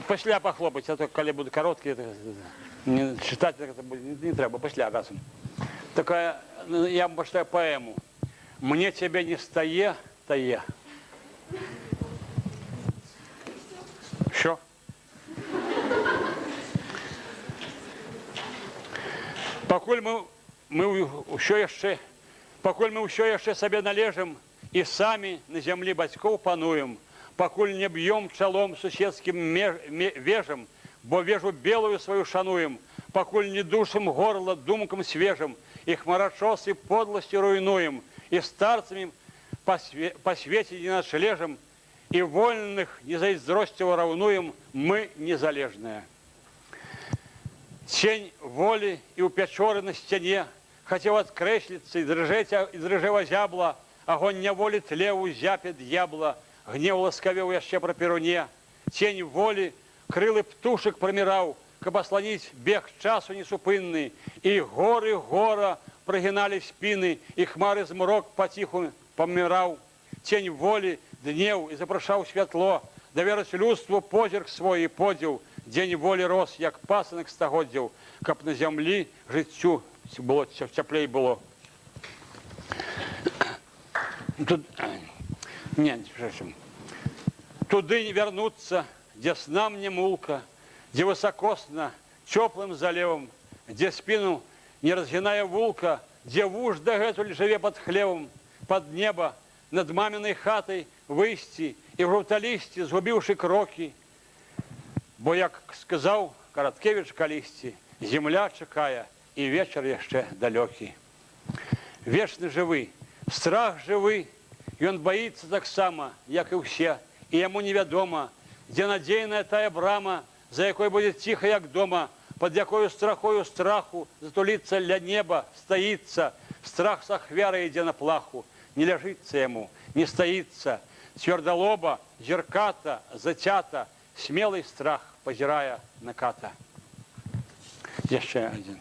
Speaker 2: пасля похлопать, а то коли буду короткий, читать это не треба, пасля разом. Такая, я вам почитаю поэму. «Мне тебе не стае, тае». Що? Пакуль мы ўсё яшчэ сабе належым, и сами на земле бацькоў пануем, пакуль не бьем чалом суседским вежам, бо вежу белую свою шануем, пакуль не душим горло думкам свежим, и хмарачосы подлостью руйнуем, и старцами по свете не начлежим, и вольных не зайздростью раўнуем, мы незалежные. Тень воли и у пячоры на стене хотел откреслиться и дрыжева зябла, огонь няволі тлеў у зяпе д'ябла, гнев ласкавеў яшчэ пра перуне. Тень волі крылы птушек праміраў, каб асланіць бег часу несупынны. І горы гора прыгіналі спіны, і хмары змрок паціху помирал, тень воли, днев и запрошал святло, доверить людству позірк свой и поділ, день воли рос, як пасынок стагоддзіў, каб на землі жыццю было цяплей было. Тут, нет, туды не вернуться, где сна мне мулка, где высокосно, теплым заливом, где спину не разгиная вулка, где вуж дагэтуль живе под хлевом, под небо, над маминой хатой выйсці и в жовталісці згубіўшы кроки. Бо, як сказаў Караткевич калісьці, земля чакае и вечер яшчэ далёкі. Вечны жывы, страх жывы, ён баится таксама, як и ўсе, и яму невядома, где надзейная тая брама, за якой будет тихо, як дома, под якою страхою страху затулиться ля неба, стоится, страх с ахвярой идзе на плаху, не ляжится ему, не стоится, твердолоба, зерката, затята, смелый страх, позирая на ката. Яшчэ один.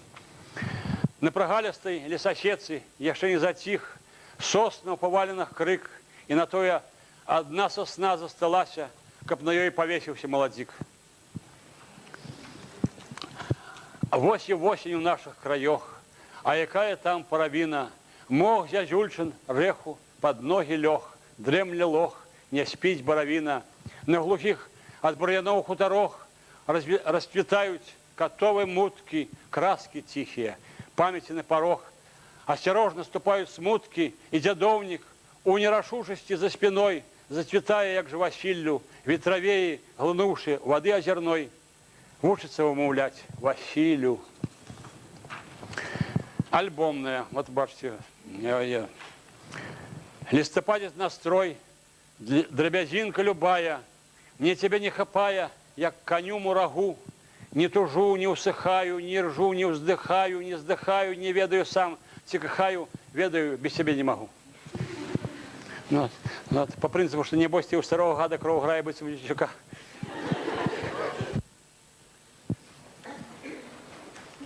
Speaker 2: На прагалістай лесасецы яшчэ не затих, сосна ў паваленых крык, і на тое одна сосна засталася, каб на ёй повесіўся маладзік. Вось і восень у наших краях, а якая там паравіна, мох зязюльчин рэху под ноги лёг, дремле лох, не спіць баравіна. На глухих от бур'яноў хутарох расцвітаюць котовы мутки, краски тихие, памяти на порог. Осторожно ступают смутки, и дядовник у нерашушести за спиной, зацветая, як же Василью, ветровеи, глынувши воды озерной, вучится умовлять Василию. Альбомная, вот бачите, листопадец настрой, дробязинка любая, мне тебя не хапая, як коню мурагу, не тужу, не усыхаю, не ржу, не вздыхаю, не вздыхаю, не ведаю сам, тикахаю, ведаю, без себя не могу. Ну, по принципу, что не бойся, у старого гада кров грає биться в дичука.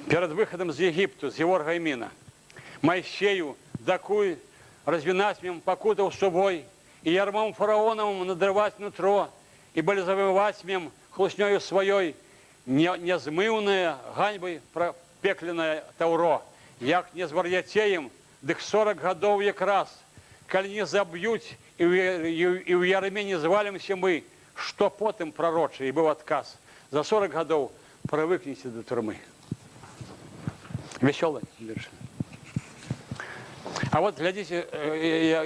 Speaker 2: Перед выходом из Египту, с его Гаймина, Моисею, дакуй, развинать мем, покутал собой, и ярмом фараоновым надрывать нутро, и болезавывать мем хлустнёю своей, незмыўная ганьбой пропекленное таўро, як не звар'яцеем, дык 40 гадоў якраз, калі не заб'юць і ў ярме не звалімся мы, што потым прарочы, і быў адказ. За 40 гадоў прывыкніце до турмы. Веселый верш. А вот глядите,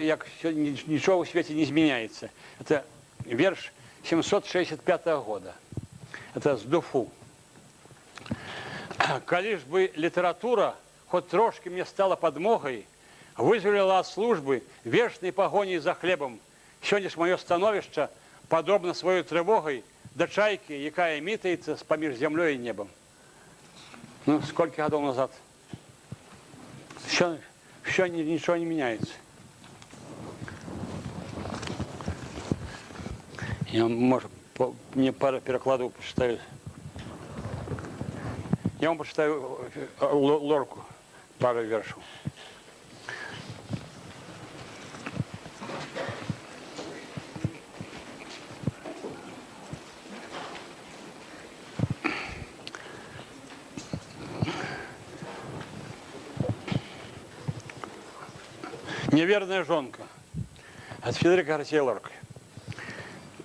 Speaker 2: як ничего в свете не изменяется. Это верш 765 года. Это з Дуфу. Калі ж бы литература хоть трошки мне стала подмогой, вызволила от службы вечной погоней за хлебом, сёння ж мое становішча подобно свою тревогой до чайки, якая мітаецца паміж землей и небом. Ну, сколько годов назад? Все ничего не меняется. Я, может, мне пару перекладов почитаю. Я вам почитаю Лорку, пару вершев. Неверная жонка от Федерика Гарсія Лорка.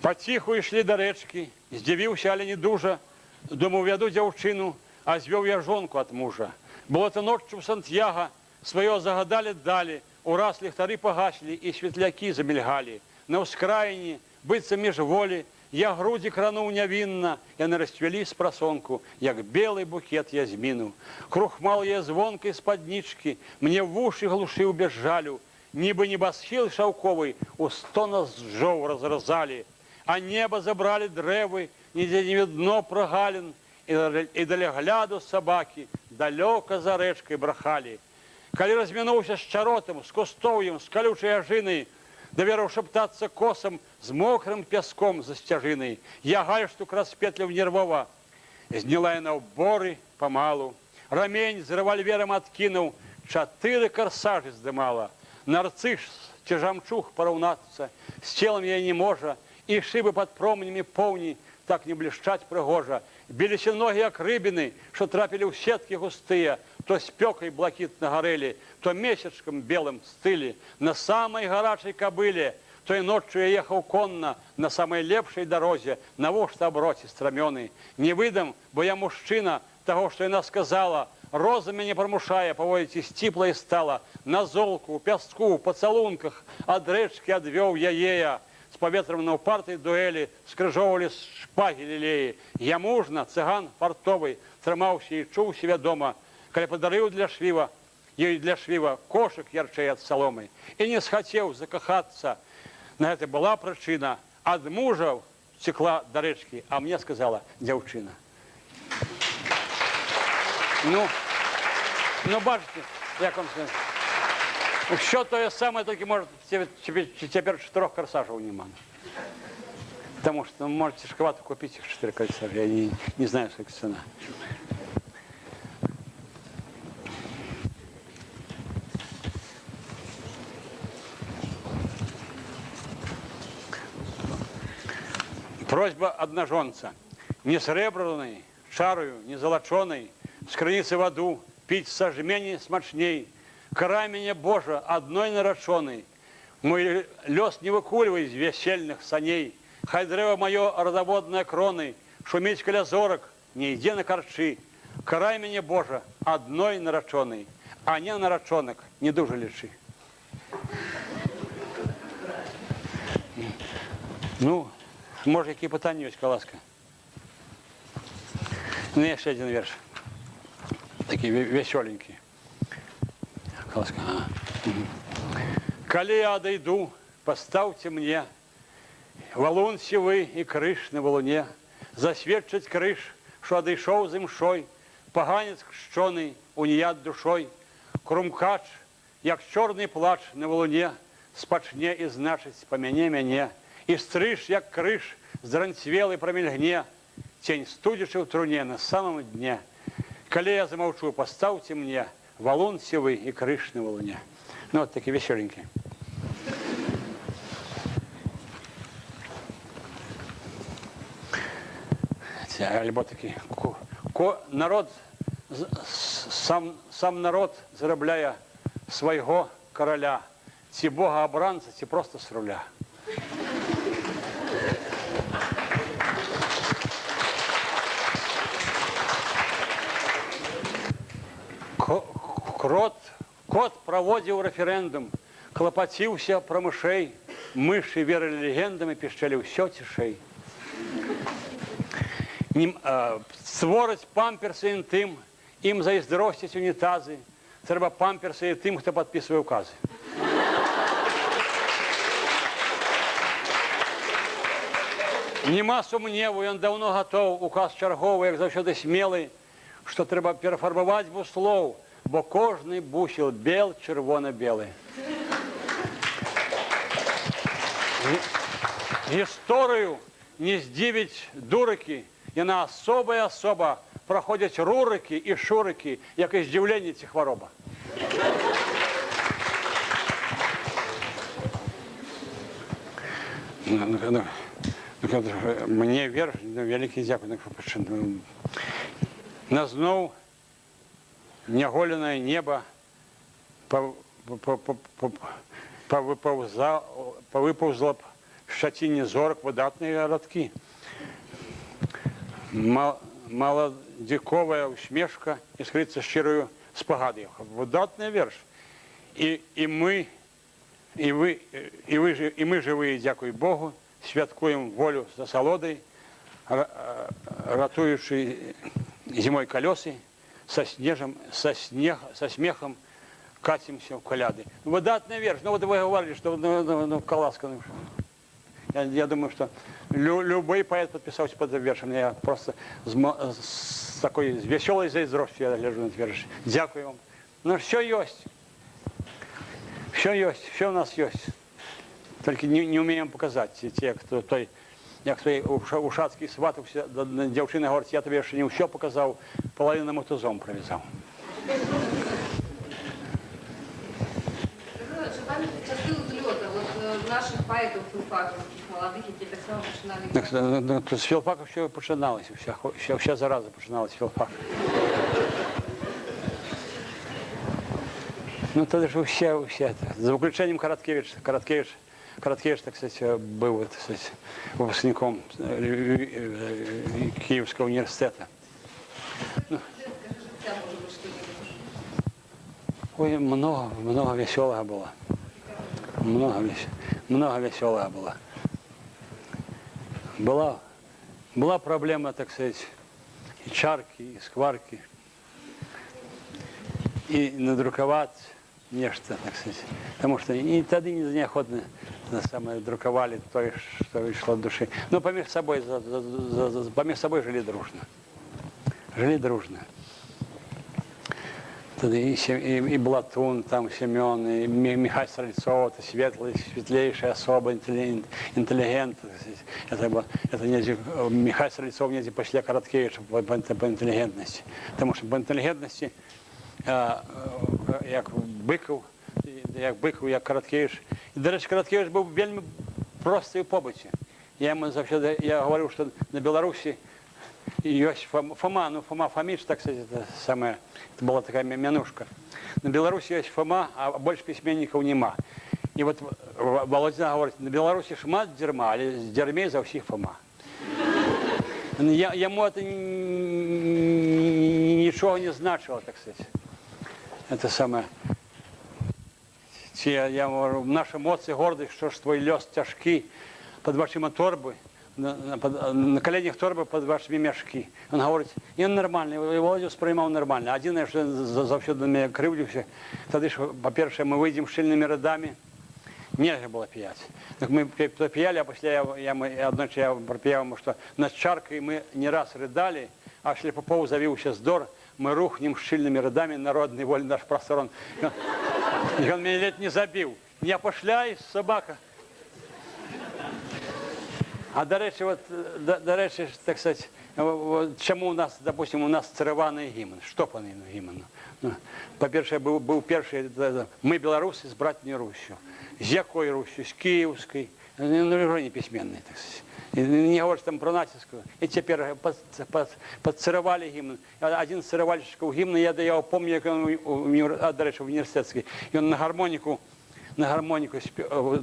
Speaker 2: Паціху ішлі да рэчкі, здзівіўся, але не дужа. Думаў, вяду дзяўчыну, а звёў я жонку ад мужа. Было то ноччу в Сантьяго, сваё загадалі далі, ураз ліхтары пагаслі і светлякі замільгалі. На ўскраіне, быццам між волі, я грудзі крануў нявінна, яны расцвялі спрасонку, як белы букет язміну. Крухмал я звонкай спаднічкі, мне вушы глушыў без жалю, нібы небасхіл шаўковы у стона зжоў разразалі, а неба забралі дрэвы, нідзе не відно прагалін, і даля гляду сабакі далёка за рэчкай брахалі. Калі размінуўся з чаротам, з кустоўем, з калючай ажынай, даверыў шаптацца косам з мокрым пяском за сцяжынай, я гальштук распетляў нервова, зняла яна ў боры памалу, рамень з рэвальверам адкінуў, 4 карсажы здымала. нарцисс чи жамчуг пораўнацца, з целом я не можа, і шыбы пад променями поўні, так не блішчаць прыгожа. Біліся ногі, як рыбіны, што трапілі ў сеткі густыя, то спёкай блакітна гарэлі, то месячкам белым стылі. На самай гарачай кабыле, той ноччу я ехаў конна, на самай лепшай дарозе, навошта аброці страмёны. Не выдам, бо я мужчына, таго, што яна сказала, роза мяне прамушае паводзіць сціпла і стала. На золку, у пяску, у пацалунках ад рэчкі адвёў я ея. З паветрам на ўпартай дуэлі скрыжоўвалі шпагі лілеі. Я мужна, цыган фартовы, трымаўся і чуўся вядома, калі падарыў для швіва, ёй для швіва кошык ярчэй ад саломы. І не схацеў закахацца. На гэта была прычына. Ад мужа цекла да рэчкі, а мне сказала дзяўчына. Ну, бачите, як вам сказать. Що тое самое, тільки може тепер 4 корсажів нема. Тому що може тяжковато купити їх 4 корсажа. Я не знаю, сколько цена. Просьба одноженца. Не сребраной, шарою, не золоченой, с крыницы воду пить со жмени смачней. Карай меня, Боже, одной нароченой. Мой лёс не выкуливай из весельных саней. Хай древо мое родоводное кроной, шуметь каля зорок, не иди на корчи. Карай меня, Боже, одной нароченой, а не нарочонок не дуже лиши. Ну, може, які питання є, Каласка? Ну, ще один вірш. Такий веселенький. Каласка. Коли я дойду, поставьте мне валун сивый и крыш на валуне, засведчить крыш, что одышоў з імшой, поганец кшчоный, уніяд душой, крумкач, як чорный плач на валуне, спачне і значыць памяне мяне, і стрыж, як крыш, зранцвелы прамільгне, тень студзячы ў труне на самом дне. Коли я замолчу, поставьте мне валун сивый и крыш на валуне. Ну, вот такие веселенькие. Альбо такі народ, сам народ зарабляе свайго караля, ці бога абранца, ці просто з руля. Кот праводзіў рэферэндум, клапаціўся пра мышэй, мышы верылі легендам і пішчэлі ўсё цішэй. Створаць памперсы інтым, ім зайздросціць унітазы, трэба памперсы і тым, хто падпісвае указы. Нема сумневу, ён даўно гатоў, указ чарговы, як заўсёды смелы, што трэба перафарбаваць буслоў, бо кожны бусел бел, чырвона-белы. Гісторыю не здзівіць дурыкі, яна асобая асоба, праходзяць рурыкі і шурыкі, як і здзіўленне ці хвароба. Мне верш, вялікі дзякуй. Назноў няголенае неба павыпаўзла б шчаціне зорак выдатныя радкі. Маладзіковая усмешка іскрыцца шчыраю спагадаю. Выдатны верш. І мы жывыя, дзякуй Богу, святкуем волю з асалодай, ратуючы зімой калёсы, со смехом катимся в коляды. Выдатный верш. Ну вот вы говорили, что Каласка. Я думаю, что любой поэт подписался под вершем. Я просто с такой веселой зайздростью я лежу на этот верш. Дякую вам. Ну все есть. Все есть. Все у нас есть. Только не умеем показать. Те, кто той... Як той ушацкий сватався до дзяўчыны, говорить, я тебе яшчэ не ўсё показаў, половину мотузом провязаў.
Speaker 1: памятник часы взлета вот наших поэтов филфаковских, молодых, які так само починали.
Speaker 2: Так, тут з філфаку все починалося, вся зараза починалася з філфаку. Ну, тоді ж все, за виключенням Короткевич, так сказать, був, так сказать, випускником Київського університету. Ой, много веселого было. Много веселого было. Была проблема, так сказать, и чарки, и скварки, и надруковать нечто, так сказать. Потому что и тогда неохотно друковали то, что вышло от души. Но помеж собой жили дружно. И Блатун, там Семен, и Михаил Стрельцов, это светлейшая особа, интеллигент. Это Михаил Стрельцов не после Короткевича по интеллигентности. Потому что по интеллигентности, як Быков, як Короткевич. И, до речі, Короткевич был вельми простий у побыті. Я говорю, что на Беларуси есть Фома Фомич, так сказать, это была такая мянушка. На Беларуси есть Фома, а больше письменников нема. И вот Володя говорит, на Беларуси шмат дерьма, а с дерьмей за всех Фома. Ему это ничего не значило, так сказать. Это самое. Я говорю, наши эмоции гордые, что ж твой лёс тяжкий, под вашими торбы, на коленях торби під вашими мішки. Він говорить, він нормальний, і Володю сприймав нормально. Один, що завжди на мене кривдився, тоді ж, по-перше, ми вийдемо щільними рядами, нельзя було п'яти. Так ми п'яли, а після одночі я проп'яв, що над чаркою ми не раз ридали, а якщо Попов завівся здор, ми рухнем щільними рядами, народний воль наш просторон. І він мене ледь не забив. Не пошляй, собака. А до речі, так сказати, чому у нас, допустим, у нас цереваний гімн, штопаний гімн? По-перше, був перший, ми білоруси з братньою Руссю. З якої Руссю? З Київської. Ну, вже не письменний, так сказати. Не говориш там про натівську. І тепер подцеревали гімн. Один з церевальщиків гімну, я його пам'ятаю, до речі, в університетській. І він на гармоніку,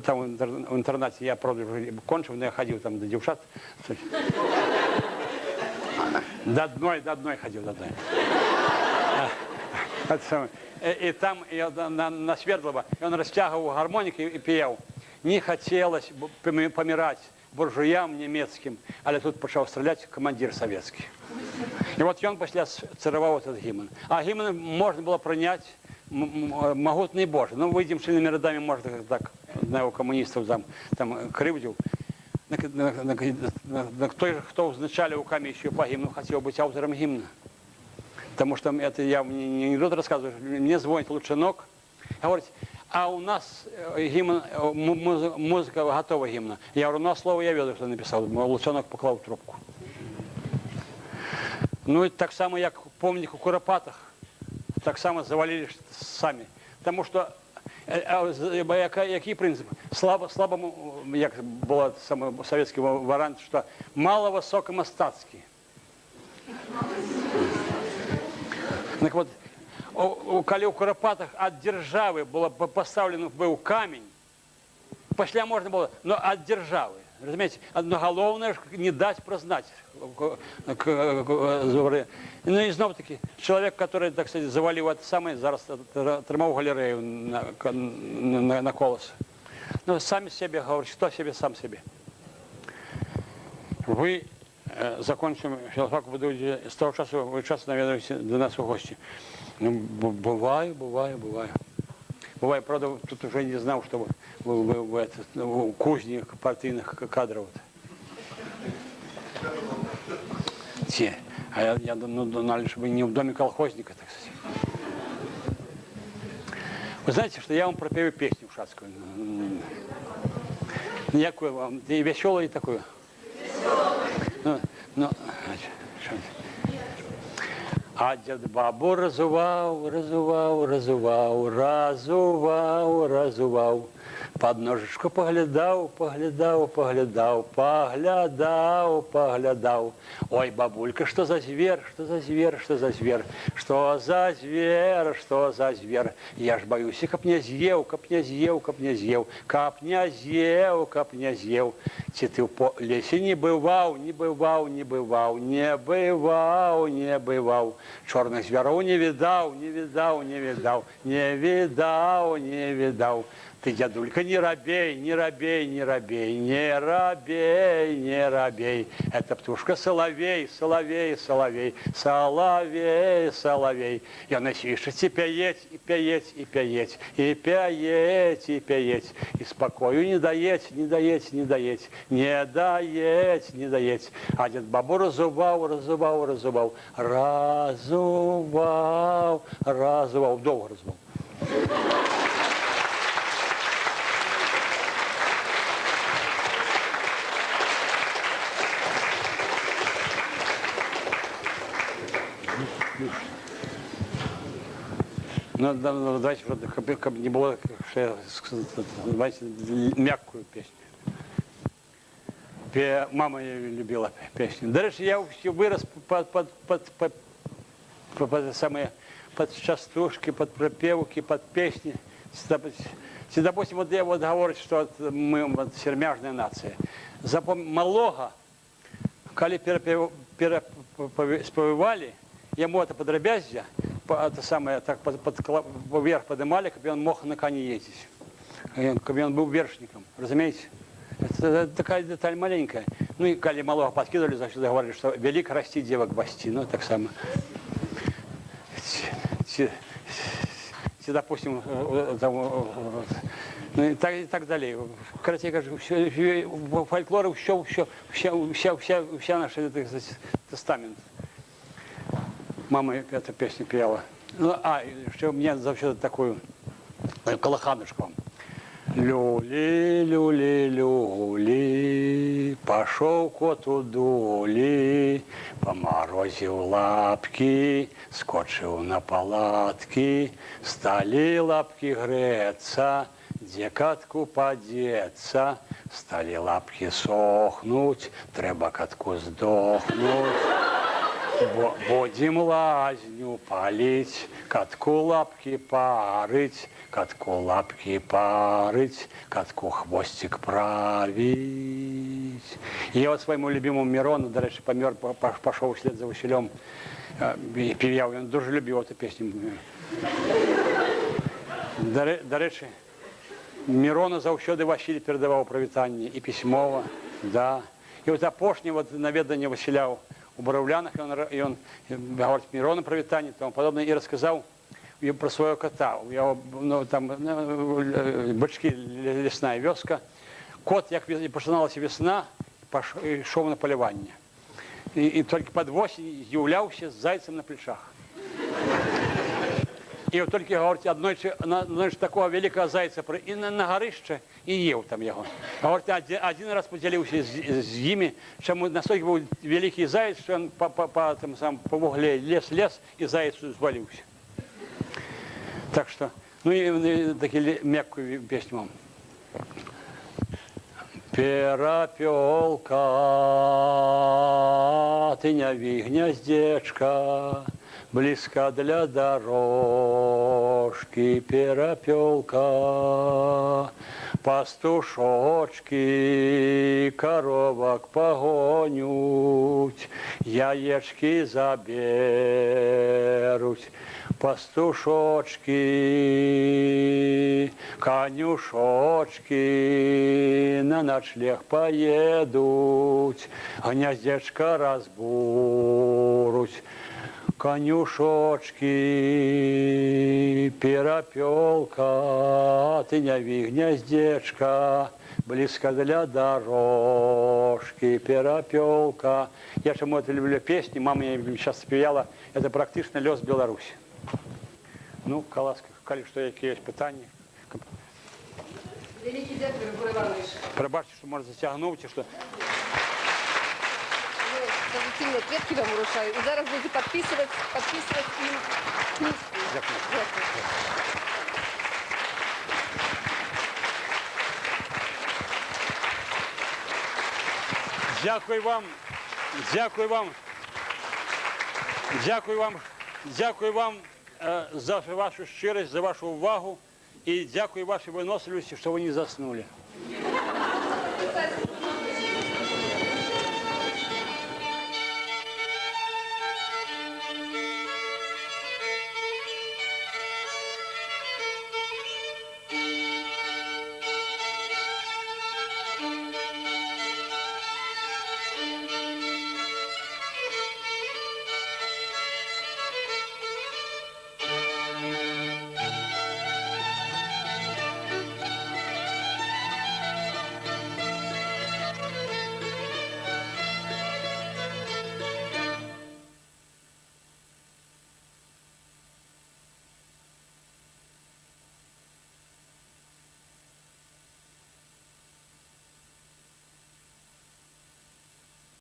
Speaker 2: там в интернате я, правда, уже кончил, но я ходил там до девчат. До одной ходил, до одной. И там на Свердлова, и он растягивал гармонику и пел. Не хотелось помирать буржуям немецким, але тут почал стрелять командир советский. И вот он после царевал этот гимн. А гимн можно было принять могутний Боже. Ну, вийдемо щільними рядами, може, так, одного комуністів там кривдив. Той, хто вначале руками ще по гимну хотел быть автором гимна. Потому что это я не тут рассказываю. Мне звонит Лучинок, говорит, а у нас гимн, музыка готова гимна. Я говорю, ну, а слово я веду, кто написал. Лучинок поклал трубку. Ну, и так само, як помник у Куропатах, так само завалили самі. Тому що, який принцип? Слабому, як був совєтський варіант, що мало високомастацький. Так от, коли у Куропатах від держави було поставлено був камінь, після можна було, але від держави. Розумієте, одно головне не дати прознати. Ну і знов таки, чоловік, який, так сказати, завалив це саме, зараз тримав галерею на колесо. Ну, самі себе говорять, хто себе, сам себе. Ви закінчимо філфак, будете з того часу, ви часто навідуєтеся до нас у гості. Ну, буває. Буває, правда, тут вже не знав, що ви у кузні партійних кадрів. Те. А я думал, чтобы не в доме колхозника, так сказать. Вы знаете, что я вам пропою песню шацкую. Якую вам? И веселую, и такую. Веселую. Ну, А дед бабу разувал, разувал, разувал, разувал, разувал. Под ножичку поглядал, поглядал, поглядал, поглядал, поглядал. Ой, бабулька, что за зверь, что за зверь, что за зверь, что за зверь, что за зверь. Я ж боюсь, каб не з'ел, каб не з'ел, каб не з'ел, каб не з'ел, каб не з'ел. Ці ты по лесе не бывал, не бывал, не бывал, не бывал, не бывал. Черных зверов не видал, не видал, не видал, не видал, не видал. Ты, дядулька, не робей, не робей, не робей, не робей, не робей. Это птушка соловей, соловей, соловей, соловей, соловей. И она слышит и пяеть, и пяеть, и пяеть, и пяеть, и пяеть. И спокою не доеть, не доеть, не доеть, не доеть, не доеть. А дед бабу разувал, разувал, разувал, разувал, разувал, долго разувал. Ну, давайте, как не было, давайте мягкую песню. Мама любила песню. До речі, я вырос под частушки, под пропевки, под песни. Допустим, вот я вот говорю, что мы вот сермяжная нация. Малого, коли переспевали, ему это подробязье, это самое, так вверх поднимали, как он мог на коне ездить. Как он был вершником, разумеете? Это такая деталь маленькая. Ну и коли малого подкидывали, значит, говорили, что велик расти девок басти. Ну, так само. Допустим, ну и так далее. Короче, я говорю, фольклор, вся наша тестамент. Мама эту песню пела. Ну, что у меня завсёды такую колоханушку. Люли, люли, люли, пошел кот у дули, поморозил лапки, скочил на палатки, стали лапки греться, где катку подеться, стали лапки сохнуть, треба катку сдохнуть. Будем лазню палить, катку лапки парить, катку лапки парить, катку хвостик править. И я вот своему любимому Мирону, до речі, помер, пошел вслед за Василем, пів'яв, він дуже любив эту песню. До речі, Мирону завсёды Василий передавал привітання і письмово, да. И вот опошнє вот наведання Василя у Боровлянах, и он говорит Мирону привітання и тому подобное, и рассказал про своего кота. У него, ну, там, Бочки, лесная вёска. Кот, як починалася весна, шел на полювання. И только под осень з'являвся з зайцем на плечах. И вот только, говорит, однойче такого великого зайца и на горище, и ел там его. Говорит, один раз поделился с ними, что настолько был великий заяц, что он по вугле лез, и заяц свалился. Так что, ну и такие мягкую песню вам. Перепелка, ты не ви гнездечко, близко для дорожки, перепелка. Пастушочки коровок погонють, яєчки заберуть. Пастушочки, конюшочки на ночлег поедут, гнездечко разбуруть. Конюшочки, перепелка, ты не ви гнездечко, близко для дорожки, перепелка. Я же это люблю песни, мама мне сейчас спевала, это практично лёс Беларуси. Ну, Каласка, коли что есть питання.
Speaker 1: Великий дядька Григорий Иванович.
Speaker 2: Пробачте, что может затягнуть, что...
Speaker 1: конституційні клітки вам вручаю. І зараз будете підписувати їм книжку.
Speaker 2: Дякую.
Speaker 1: Дякую.
Speaker 2: Дякую вам. Дякую вам. Дякую вам. Дякую вам за вашу щирість, за вашу увагу. І дякую вашій виносливості, що ви не заснули.
Speaker 1: Кстати,